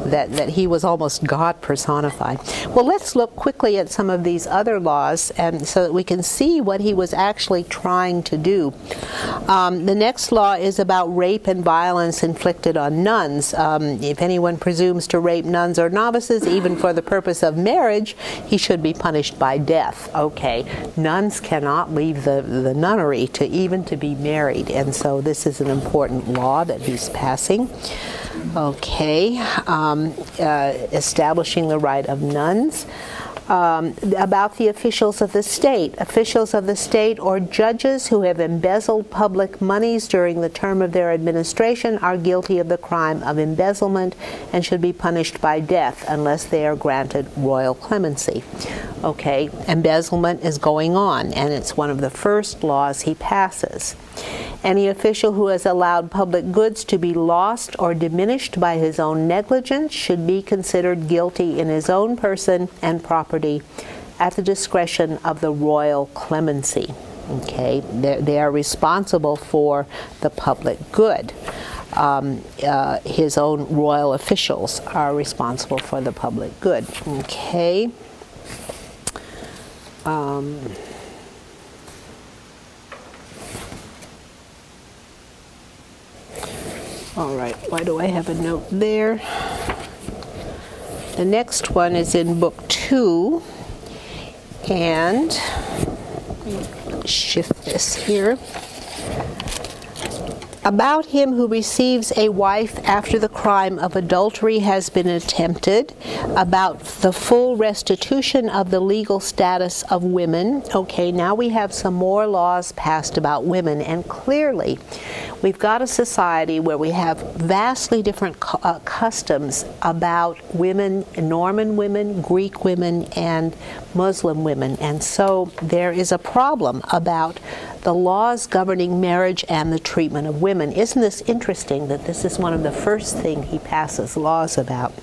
that he was almost God personified. Well, let's look quickly at some of these other laws, and so that we can see what he was actually trying to do. The next law is about rape and violence inflicted on nuns. If anyone presumes to rape nuns or novices, even for the purpose of marriage, he should be punished by death. Okay, nuns cannot leave the nunnery to be married, and so this is an important law that he's passing. Okay, establishing the right of nuns. About the officials of the state. Officials of the state or judges who have embezzled public monies during the term of their administration are guilty of the crime of embezzlement and should be punished by death unless they are granted royal clemency. Okay, embezzlement is going on, and it's one of the first laws he passes. Any official who has allowed public goods to be lost or diminished by his own negligence should be considered guilty in his own person and property at the discretion of the royal clemency. Okay, they are responsible for the public good. his own royal officials are responsible for the public good. Okay. All right, why do I have a note there? The next one is in Book 2, and shift this here. About him who receives a wife after the crime of adultery has been attempted, about the full restitution of the legal status of women. Okay, now we have some more laws passed about women, and clearly we've got a society where we have vastly different customs about women, Norman women, Greek women, and Muslim women, and so there is a problem about the laws governing marriage and the treatment of women. Isn't this interesting that this is one of the first things he passes laws about?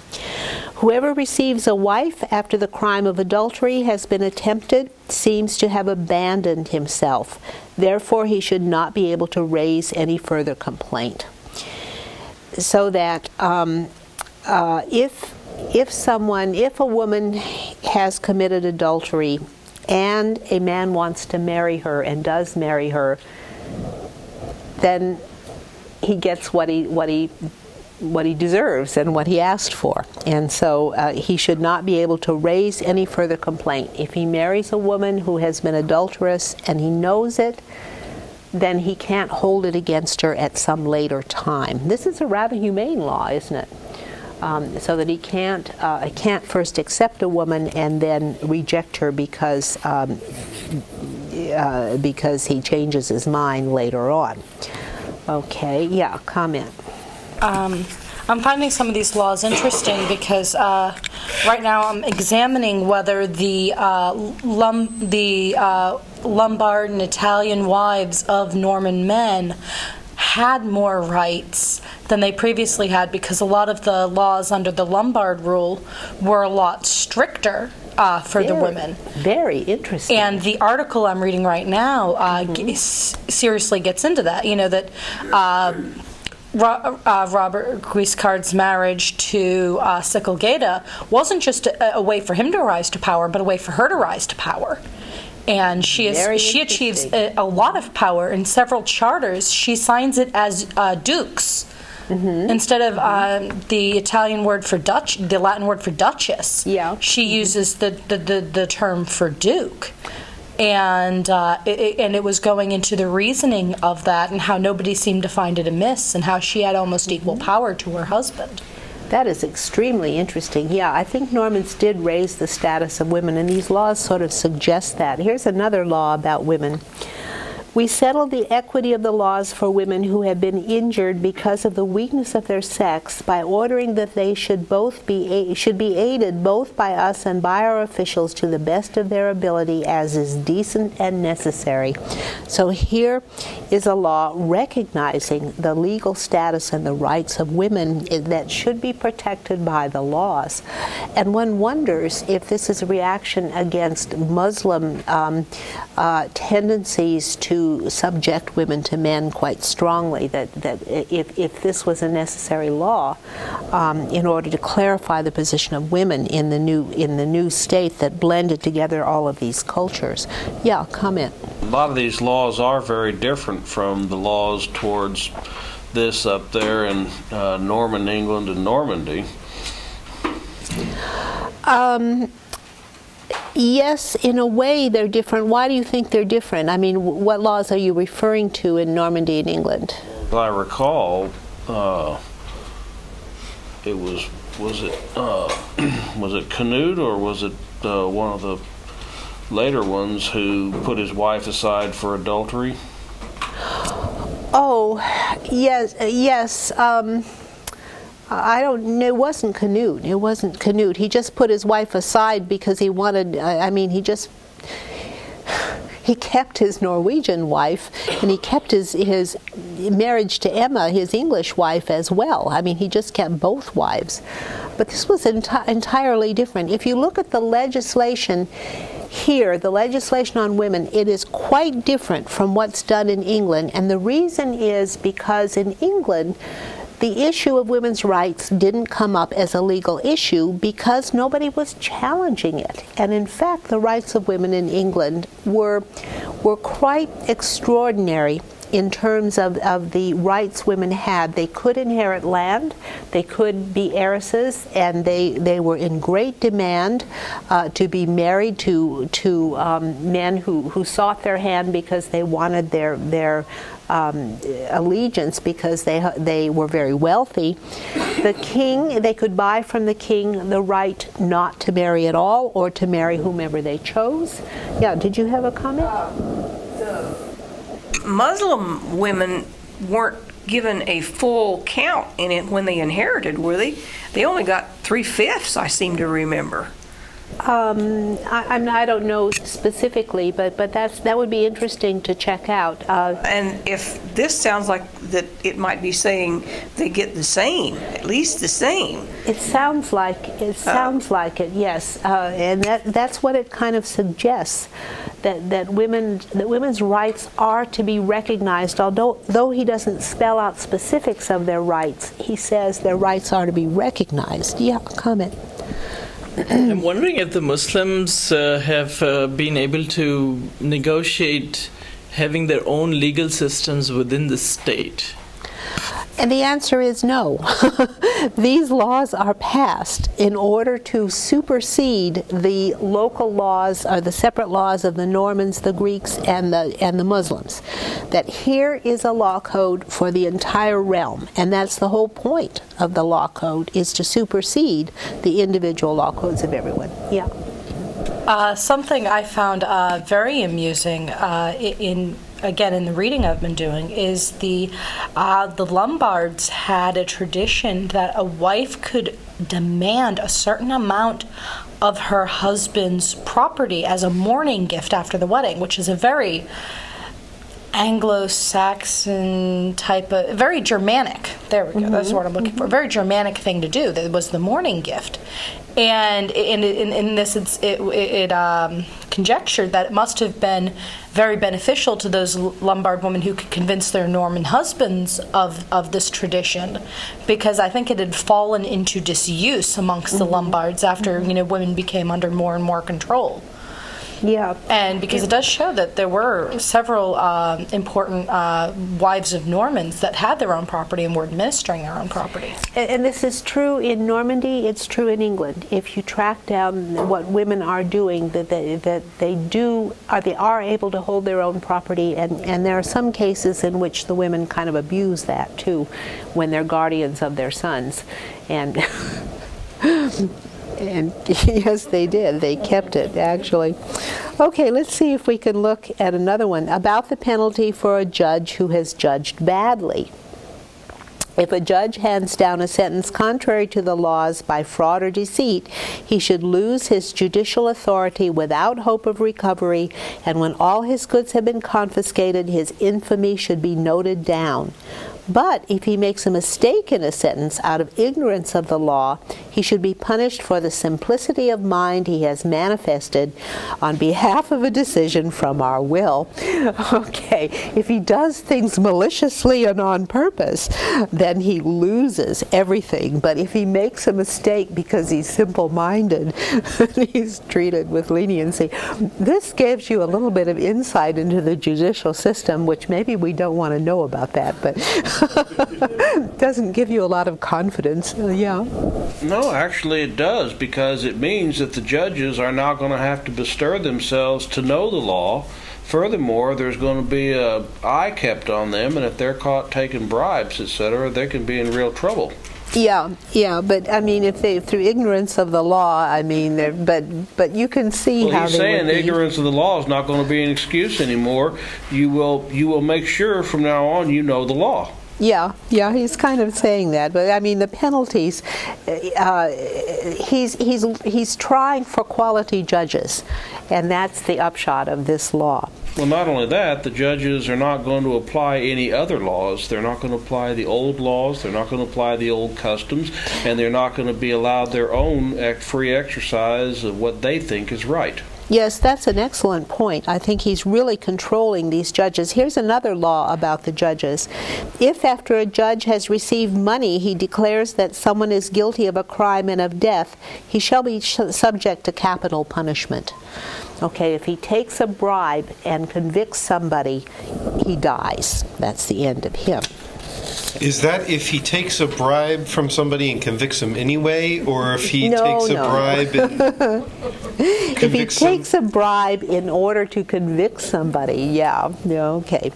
Whoever receives a wife after the crime of adultery has been attempted seems to have abandoned himself. Therefore, he should not be able to raise any further complaint. So that if a woman has committed adultery and a man wants to marry her and does marry her, then he gets what he deserves and what he asked for. And so he should not be able to raise any further complaint. If he marries a woman who has been adulterous and he knows it, then he can't hold it against her at some later time. This is a rather humane law, isn't it? So that he can't first accept a woman and then reject her because he changes his mind later on. Okay, yeah, comment. I'm finding some of these laws interesting because right now I'm examining whether the Lombard and Italian wives of Norman men had more rights than they previously had, because a lot of the laws under the Lombard rule were a lot stricter for the women. Very interesting. And the article I'm reading right now seriously gets into that. You know, that Robert Guiscard's marriage to Sicily wasn't just a way for him to rise to power, but a way for her to rise to power. And she achieves a lot of power. In several charters, she signs it as dukes instead of the Italian word for the Latin word for duchess. Yeah, she uses the term for duke. And it was going into the reasoning of that and how nobody seemed to find it amiss and how she had almost equal power to her husband. That is extremely interesting. Yeah, I think Normans did raise the status of women, and these laws sort of suggest that. Here's another law about women. We settled the equity of the laws for women who have been injured because of the weakness of their sex by ordering that they should be aided both by us and by our officials to the best of their ability as is decent and necessary. So here is a law recognizing the legal status and the rights of women that should be protected by the laws. And one wonders if this is a reaction against Muslim tendencies to subject women to men quite strongly, that if this was a necessary law in order to clarify the position of women in the new state that blended together all of these cultures. Yeah, comment. A lot of these laws are very different from the laws towards this up there in Norman England and Normandy. Yes, in a way they're different. Why do you think they're different? I mean, what laws are you referring to in Normandy and England? If I recall, it was it Canute, or was it one of the later ones who put his wife aside for adultery? Oh, yes. I don't know. It wasn't Canute. It wasn't Canute. He just put his wife aside because he wanted. He kept his Norwegian wife, and he kept his marriage to Emma, his English wife, as well. I mean, he just kept both wives. But this was entirely different. If you look at the legislation here, the legislation on women, it is quite different from what's done in England. And the reason is because in England, the issue of women's rights didn't come up as a legal issue because nobody was challenging it. And in fact, the rights of women in England were quite extraordinary in terms of the rights women had. They could inherit land, they could be heiresses, and they were in great demand to be married to men who sought their hand because they wanted their allegiance, because they were very wealthy. The king, they could buy from the king the right not to marry at all or to marry whomever they chose. Yeah, did you have a comment? Muslim women weren't given a full count in it when they inherited, were they? They only got 3/5, I seem to remember. I don't know specifically, but that would be interesting to check out. And if this sounds like that, it might be saying they get the same, at least the same. It sounds like it, yes, and that's what it kind of suggests, that women's rights are to be recognized. Although he doesn't spell out specifics of their rights, he says their rights are to be recognized. Yeah, comment. I'm wondering if the Muslims have been able to negotiate having their own legal systems within the state. And the answer is no. These laws are passed in order to supersede the local laws, or the separate laws of the Normans, the Greeks, and the Muslims. That here is a law code for the entire realm, and that's the whole point of the law code, is to supersede the individual law codes of everyone. Yeah. Something I found very amusing in the reading I've been doing is the Lombards had a tradition that a wife could demand a certain amount of her husband's property as a mourning gift after the wedding, which is a very Anglo-Saxon type of, very Germanic. There we go. Mm-hmm. That's what I'm looking for. A very Germanic thing to do. That was the mourning gift, and in this, it conjectured that it must have been very beneficial to those Lombard women who could convince their Norman husbands of this tradition, because I think it had fallen into disuse amongst the Lombards after women became under more and more control. Yeah, and because it does show that there were several important wives of Normans that had their own property and were administering their own property. And this is true in Normandy. It's true in England. If you track down what women are doing, they are able to hold their own property, and there are some cases in which the women kind of abuse that too, when they're guardians of their sons, and. And yes, they did. They kept it, actually. Okay, let's see if we can look at another one about the penalty for a judge who has judged badly. If a judge hands down a sentence contrary to the laws by fraud or deceit, he should lose his judicial authority without hope of recovery, and when all his goods have been confiscated, his infamy should be noted down. But if he makes a mistake in a sentence out of ignorance of the law, he should be punished for the simplicity of mind he has manifested on behalf of a decision from our will. Okay, if he does things maliciously and on purpose, then he loses everything. But if he makes a mistake because he's simple-minded, he's treated with leniency. This gives you a little bit of insight into the judicial system, which maybe we don't want to know about that, but doesn't give you a lot of confidence. Yeah. No, actually it does, because it means that the judges are now going to have to bestir themselves to know the law. Furthermore, there's going to be an eye kept on them, and if they're caught taking bribes, etc., they can be in real trouble. Yeah, but I mean, if they through ignorance of the law, I mean, but you can see how he's they saying would be. Ignorance of the law is not going to be an excuse anymore. You will make sure from now on you know the law. Yeah, he's kind of saying that, but I mean the penalties. He's trying for quality judges, and that's the upshot of this law. Well, not only that, the judges are not going to apply any other laws. They're not going to apply the old laws. They're not going to apply the old customs, and they're not going to be allowed their own free exercise of what they think is right. Yes, that's an excellent point. I think he's really controlling these judges. Here's another law about the judges. If after a judge has received money, he declares that someone is guilty of a crime and of death, he shall be subject to capital punishment. Okay, if he takes a bribe and convicts somebody, he dies. That's the end of him. Is that if he takes a bribe from somebody and convicts them anyway, or if he takes a bribe and if he takes a bribe in order to convict somebody, yeah, okay.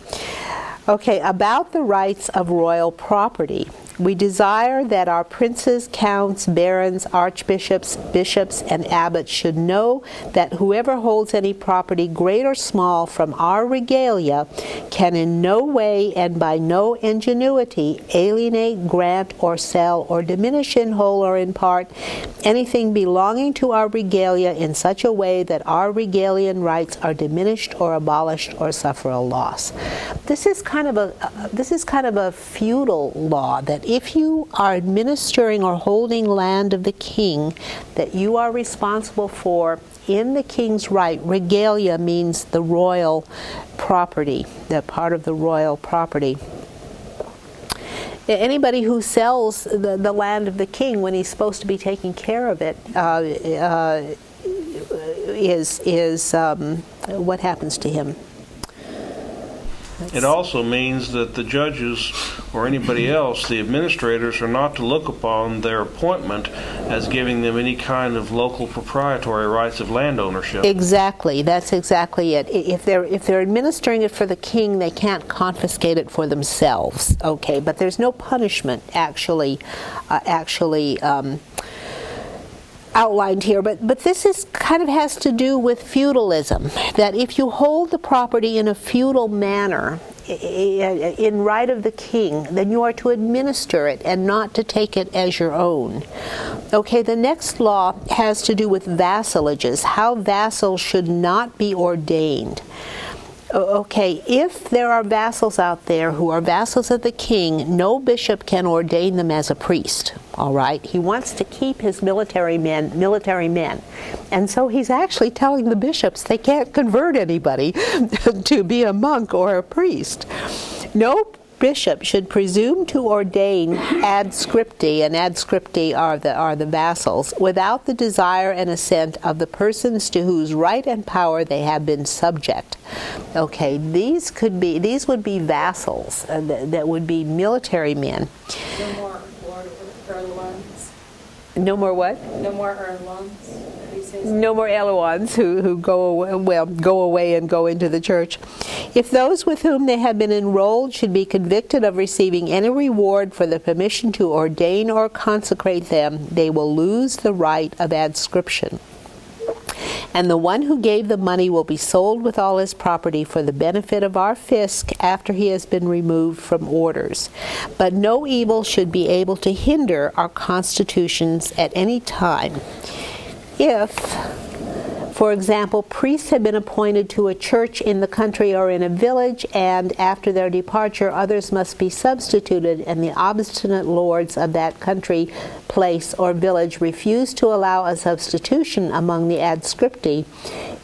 Okay, about the rights of royal property. We desire that our princes, counts, barons, archbishops, bishops, and abbots should know that whoever holds any property, great or small, from our regalia, can in no way and by no ingenuity alienate, grant, or sell, or diminish in whole or in part anything belonging to our regalia in such a way that our regalian rights are diminished or abolished or suffer a loss. This is kind of a feudal law, that if you are administering or holding land of the king that you are responsible for in the king's right. Regalia means the royal property, the part of the royal property. Anybody who sells the land of the king when he's supposed to be taking care of it what happens to him? It also means that the judges or anybody else, the administrators, are not to look upon their appointment as giving them any kind of local proprietary rights of land ownership. Exactly. That's exactly it. If they're administering it for the king, they can't confiscate it for themselves. Okay, but there's no punishment actually outlined here, but this is kind of has to do with feudalism, that if you hold the property in a feudal manner in right of the king, then you are to administer it and not to take it as your own. Okay, the next law has to do with vassalages, how vassals should not be ordained. Okay, if there are vassals out there who are vassals of the king, no bishop can ordain them as a priest, all right? He wants to keep his military men. And so he's actually telling the bishops they can't convert anybody to be a monk or a priest. No bishop should presume to ordain ad scripti, and ad scripti are the vassals, without the desire and assent of the persons to whose right and power they have been subject. Okay, these would be vassals, that would be military men. No more Erlewans. No more what? No more Erlewans. No more Elewans who go away and go into the church. If those with whom they have been enrolled should be convicted of receiving any reward for the permission to ordain or consecrate them, they will lose the right of adscription. And the one who gave the money will be sold with all his property for the benefit of our fisc after he has been removed from orders. But no evil should be able to hinder our constitutions at any time. If, for example, priests have been appointed to a church in the country or in a village, and after their departure others must be substituted, and the obstinate lords of that country, place, or village refuse to allow a substitution among the adscripti,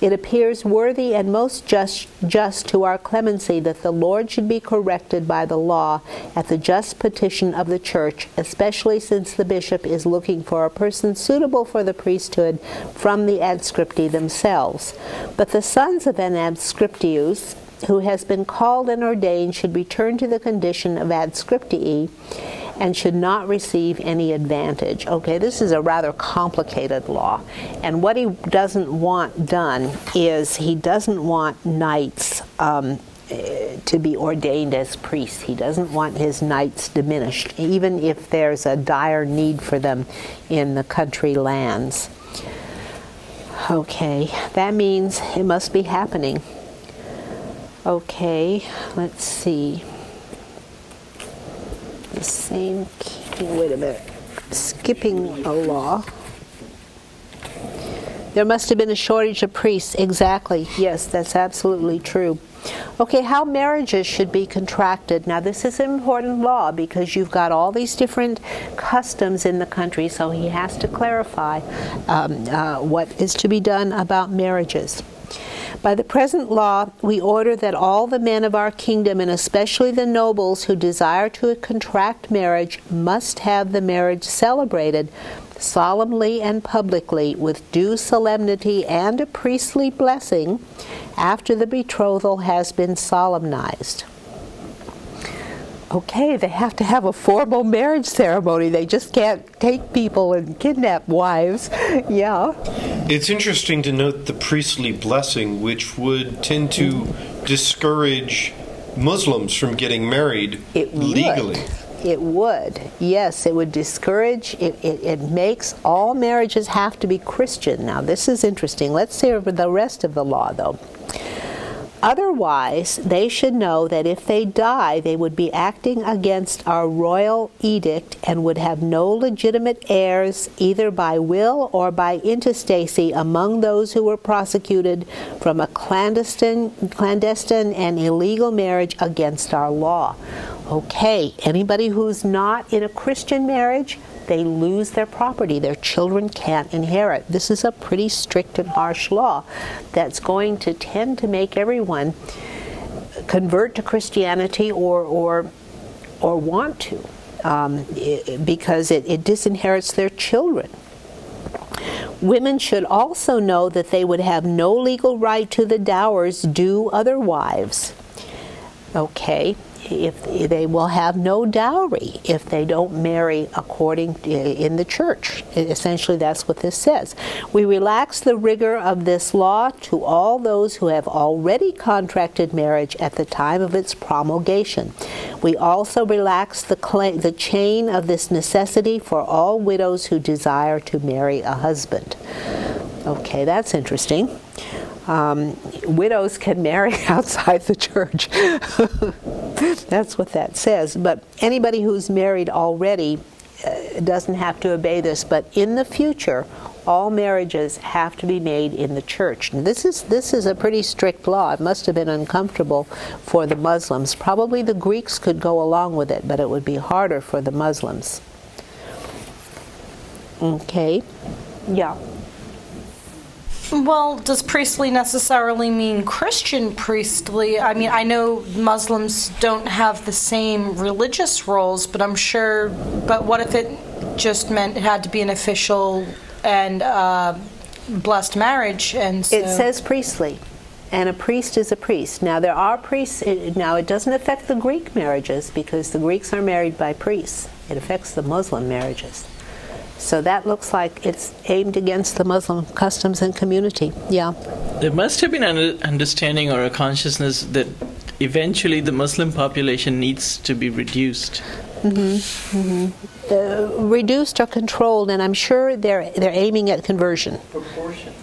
it appears worthy and most just to our clemency that the Lord should be corrected by the law at the just petition of the church, especially since the bishop is looking for a person suitable for the priesthood from the adscripti themselves. But the sons of an adscriptius, who has been called and ordained, should return to the condition of adscriptii and should not receive any advantage. Okay, this is a rather complicated law. And what he doesn't want done is he doesn't want knights to be ordained as priests. He doesn't want his knights diminished, even if there's a dire need for them in the country lands. Okay, that means it must be happening. Okay, let's see. The same, wait a minute, skipping a law. There must have been a shortage of priests. Exactly. Yes, that's absolutely true. Okay, how marriages should be contracted. Now, this is an important law because you've got all these different customs in the country, so he has to clarify what is to be done about marriages. By the present law, we order that all the men of our kingdom, and especially the nobles who desire to contract marriage, must have the marriage celebrated solemnly and publicly with due solemnity and a priestly blessing after the betrothal has been solemnized. Okay, they have to have a formal marriage ceremony. They just can't take people and kidnap wives. Yeah. It's interesting to note the priestly blessing, which would tend to discourage Muslims from getting married legally. It would. Yes, it would discourage. It makes all marriages have to be Christian. Now, this is interesting. Let's see over the rest of the law, though. Otherwise, they should know that if they die, they would be acting against our royal edict and would have no legitimate heirs either by will or by intestacy among those who were prosecuted from a clandestine and illegal marriage against our law. Okay, anybody who's not in a Christian marriage, they lose their property. Their children can't inherit. This is a pretty strict and harsh law that's going to tend to make everyone convert to Christianity or want to, because it disinherits their children. Women should also know that they would have no legal right to the dowers due other wives. Okay. If they will have no dowry if they don't marry according in the church. Essentially, that's what this says. We relax the rigor of this law to all those who have already contracted marriage at the time of its promulgation. We also relax the chain of this necessity for all widows who desire to marry a husband. Okay, that's interesting. Widows can marry outside the church. That's what that says. But anybody who's married already doesn't have to obey this. But in the future, all marriages have to be made in the church. And this is a pretty strict law. It must have been uncomfortable for the Muslims. Probably the Greeks could go along with it, but it would be harder for the Muslims. Okay. Yeah. Well, does priestly necessarily mean Christian priestly? I mean, I know Muslims don't have the same religious roles, but I'm sure, but what if it just meant it had to be an official and blessed marriage? And so it says priestly, and a priest is a priest. Now, there are priests, now it doesn't affect the Greek marriages because the Greeks are married by priests. It affects the Muslim marriages. So that looks like it's aimed against the Muslim customs and community. Yeah. There must have been an understanding or a consciousness that eventually the Muslim population needs to be reduced. Reduced or controlled, and I'm sure they're aiming at conversion. Proportion.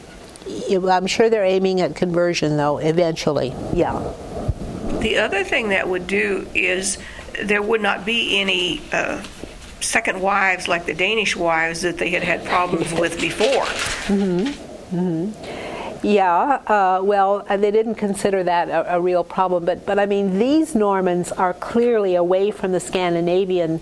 I'm sure they're aiming at conversion, though, eventually. Yeah. The other thing that would do is there would not be any second wives like the Danish wives that they had had problems with before. Yeah, well, they didn't consider that a real problem, but I mean, these Normans are clearly away from the Scandinavian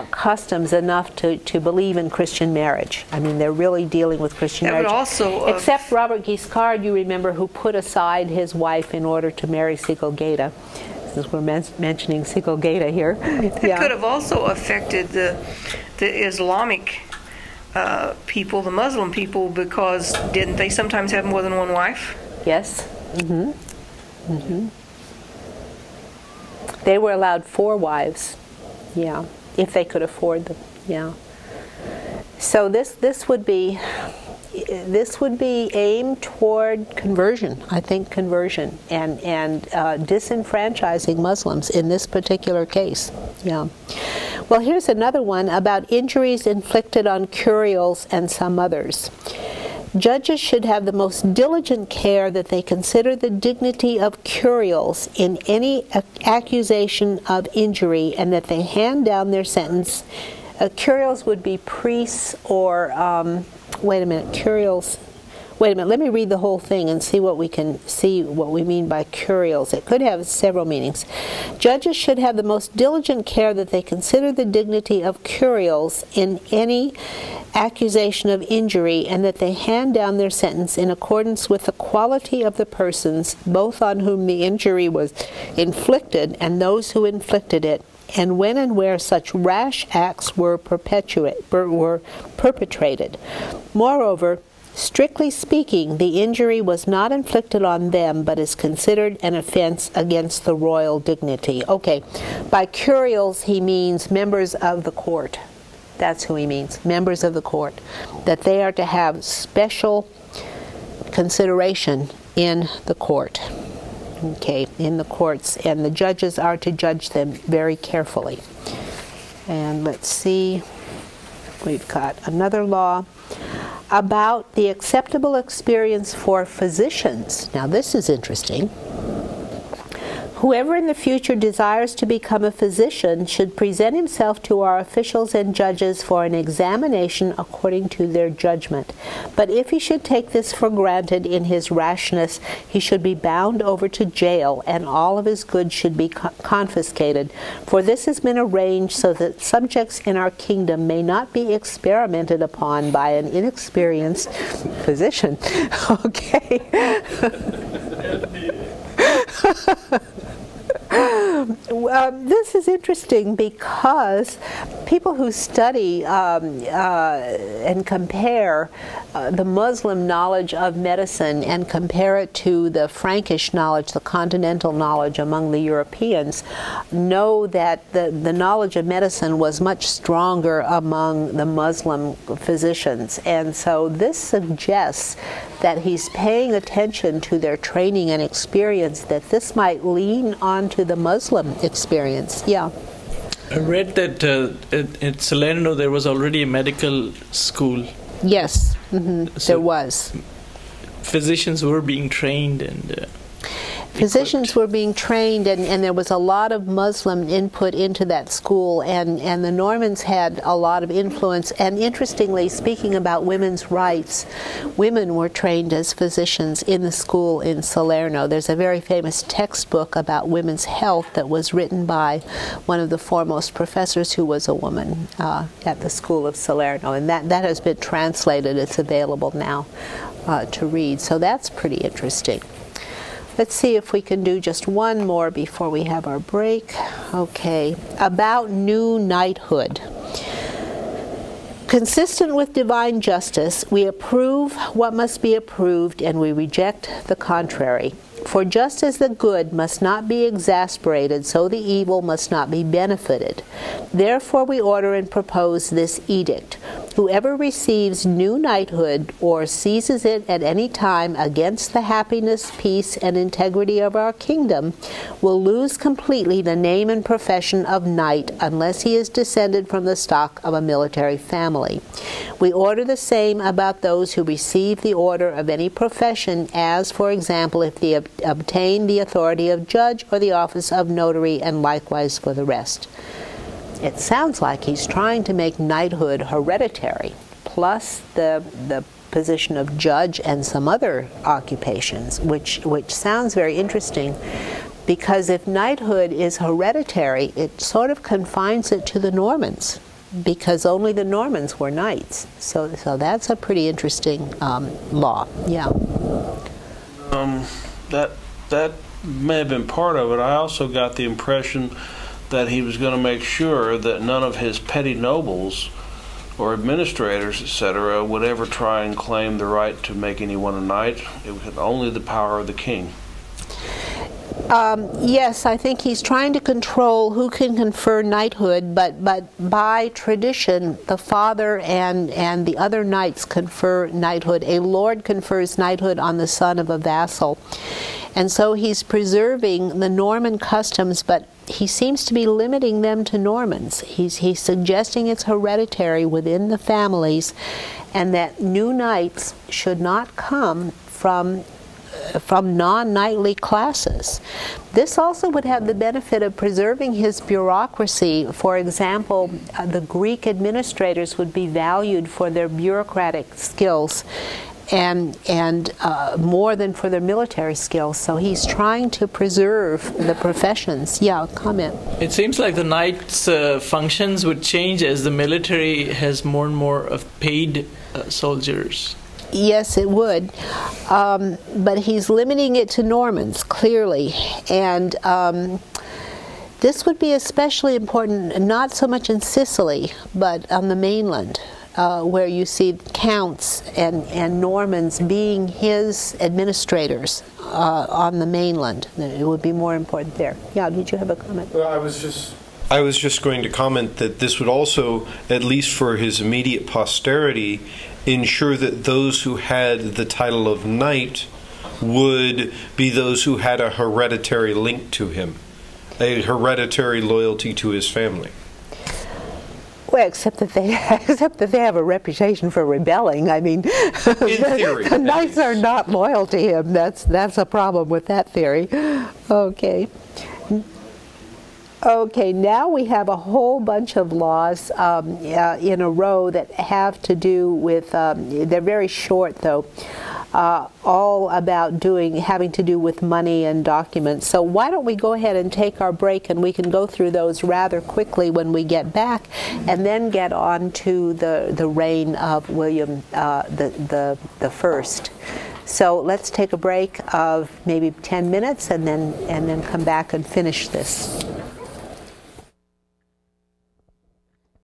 customs enough to believe in Christian marriage. I mean, they're really dealing with Christian That marriage. would also, except Robert Guiscard, you remember, who put aside his wife in order to marry Sigalgata. Since we're mentioning Sigalgata here. It could have also affected the Islamic people, the Muslim people, because didn't they sometimes have more than one wife? Yes. They were allowed 4 wives. Yeah, if they could afford them. Yeah. So this would be aimed toward conversion. I think conversion and disenfranchising Muslims in this particular case. Yeah. Well, here's another one about injuries inflicted on curials and some others. Judges should have the most diligent care that they consider the dignity of curials in any accusation of injury, and that they hand down their sentence. Curials would be priests or, wait a minute, curials Wait a minute, let me read the whole thing and see what we mean by curials. It could have several meanings. Judges should have the most diligent care that they consider the dignity of curials in any accusation of injury, and that they hand down their sentence in accordance with the quality of the persons, both on whom the injury was inflicted and those who inflicted it, and when and where such rash acts were perpetrated. Moreover, strictly speaking, the injury was not inflicted on them, but is considered an offense against the royal dignity. Okay, by curials he means members of the court. That's who he means, members of the court, that they are to have special consideration in the court. Okay, in the courts, and the judges are to judge them very carefully. And let's see, we've got another law about the acceptable experience for physicians. Now this is interesting. Whoever in the future desires to become a physician should present himself to our officials and judges for an examination according to their judgment. But if he should take this for granted in his rashness, he should be bound over to jail, and all of his goods should be confiscated. For this has been arranged so that subjects in our kingdom may not be experimented upon by an inexperienced physician. Okay. This is interesting because people who study and compare the Muslim knowledge of medicine and compare it to the Frankish knowledge, the continental knowledge among the Europeans, know that the knowledge of medicine was much stronger among the Muslim physicians. And so this suggests that he's paying attention to their training and experience, that this might lean onto the Muslim experience. Yeah. I read that at Salerno there was already a medical school. Yes, so there was. Physicians were being trained and physicians were being trained, and there was a lot of Muslim input into that school, and the Normans had a lot of influence. And interestingly, speaking about women's rights, women were trained as physicians in the school in Salerno. There's a very famous textbook about women's health that was written by one of the foremost professors who was a woman at the school of Salerno, and that has been translated. It's available now to read, so that's pretty interesting. Let's see if we can do just one more before we have our break. Okay, about new knighthood. Consistent with divine justice, we approve what must be approved, and we reject the contrary. For just as the good must not be exasperated, so the evil must not be benefited. Therefore we order and propose this edict. Whoever receives new knighthood or seizes it at any time against the happiness, peace, and integrity of our kingdom will lose completely the name and profession of knight unless he is descended from the stock of a military family. We order the same about those who receive the order of any profession, as, for example, if they obtain the authority of judge or the office of notary, and likewise for the rest. It sounds like he's trying to make knighthood hereditary, plus the position of judge and some other occupations, which sounds very interesting, because if knighthood is hereditary, it sort of confines it to the Normans, because only the Normans were knights. So that's a pretty interesting law. Yeah. That may have been part of it. I also got the impression that he was going to make sure that none of his petty nobles or administrators, etc., would ever try and claim the right to make anyone a knight. It was only the power of the king. Yes, I think he's trying to control who can confer knighthood, but by tradition, the father and the other knights confer knighthood. A lord confers knighthood on the son of a vassal. And so he's preserving the Norman customs, but he seems to be limiting them to Normans. He's suggesting it's hereditary within the families, and that new knights should not come from non-knightly classes. This also would have the benefit of preserving his bureaucracy. For example, the Greek administrators would be valued for their bureaucratic skills, and more than for their military skills. So he's trying to preserve the professions. Yeah, comment. It seems like the knight's functions would change as the military has more and more of paid soldiers. Yes, it would. But he's limiting it to Normans, clearly. And this would be especially important, not so much in Sicily, but on the mainland, where you see counts and Normans being his administrators on the mainland. It would be more important there. Yeah, did you have a comment? Well, I was just going to comment that this would also, at least for his immediate posterity, ensure that those who had the title of knight would be those who had a hereditary link to him, a hereditary loyalty to his family. Well, except that they have a reputation for rebelling. I mean, in theory, the knights are not loyal to him. That's a problem with that theory. Okay. Okay, now we have a whole bunch of laws in a row that have to do with, they're very short though, all about having to do with money and documents. So why don't we go ahead and take our break, and we can go through those rather quickly when we get back, and then get on to the reign of William the First. So let's take a break of maybe 10 minutes and then come back and finish this.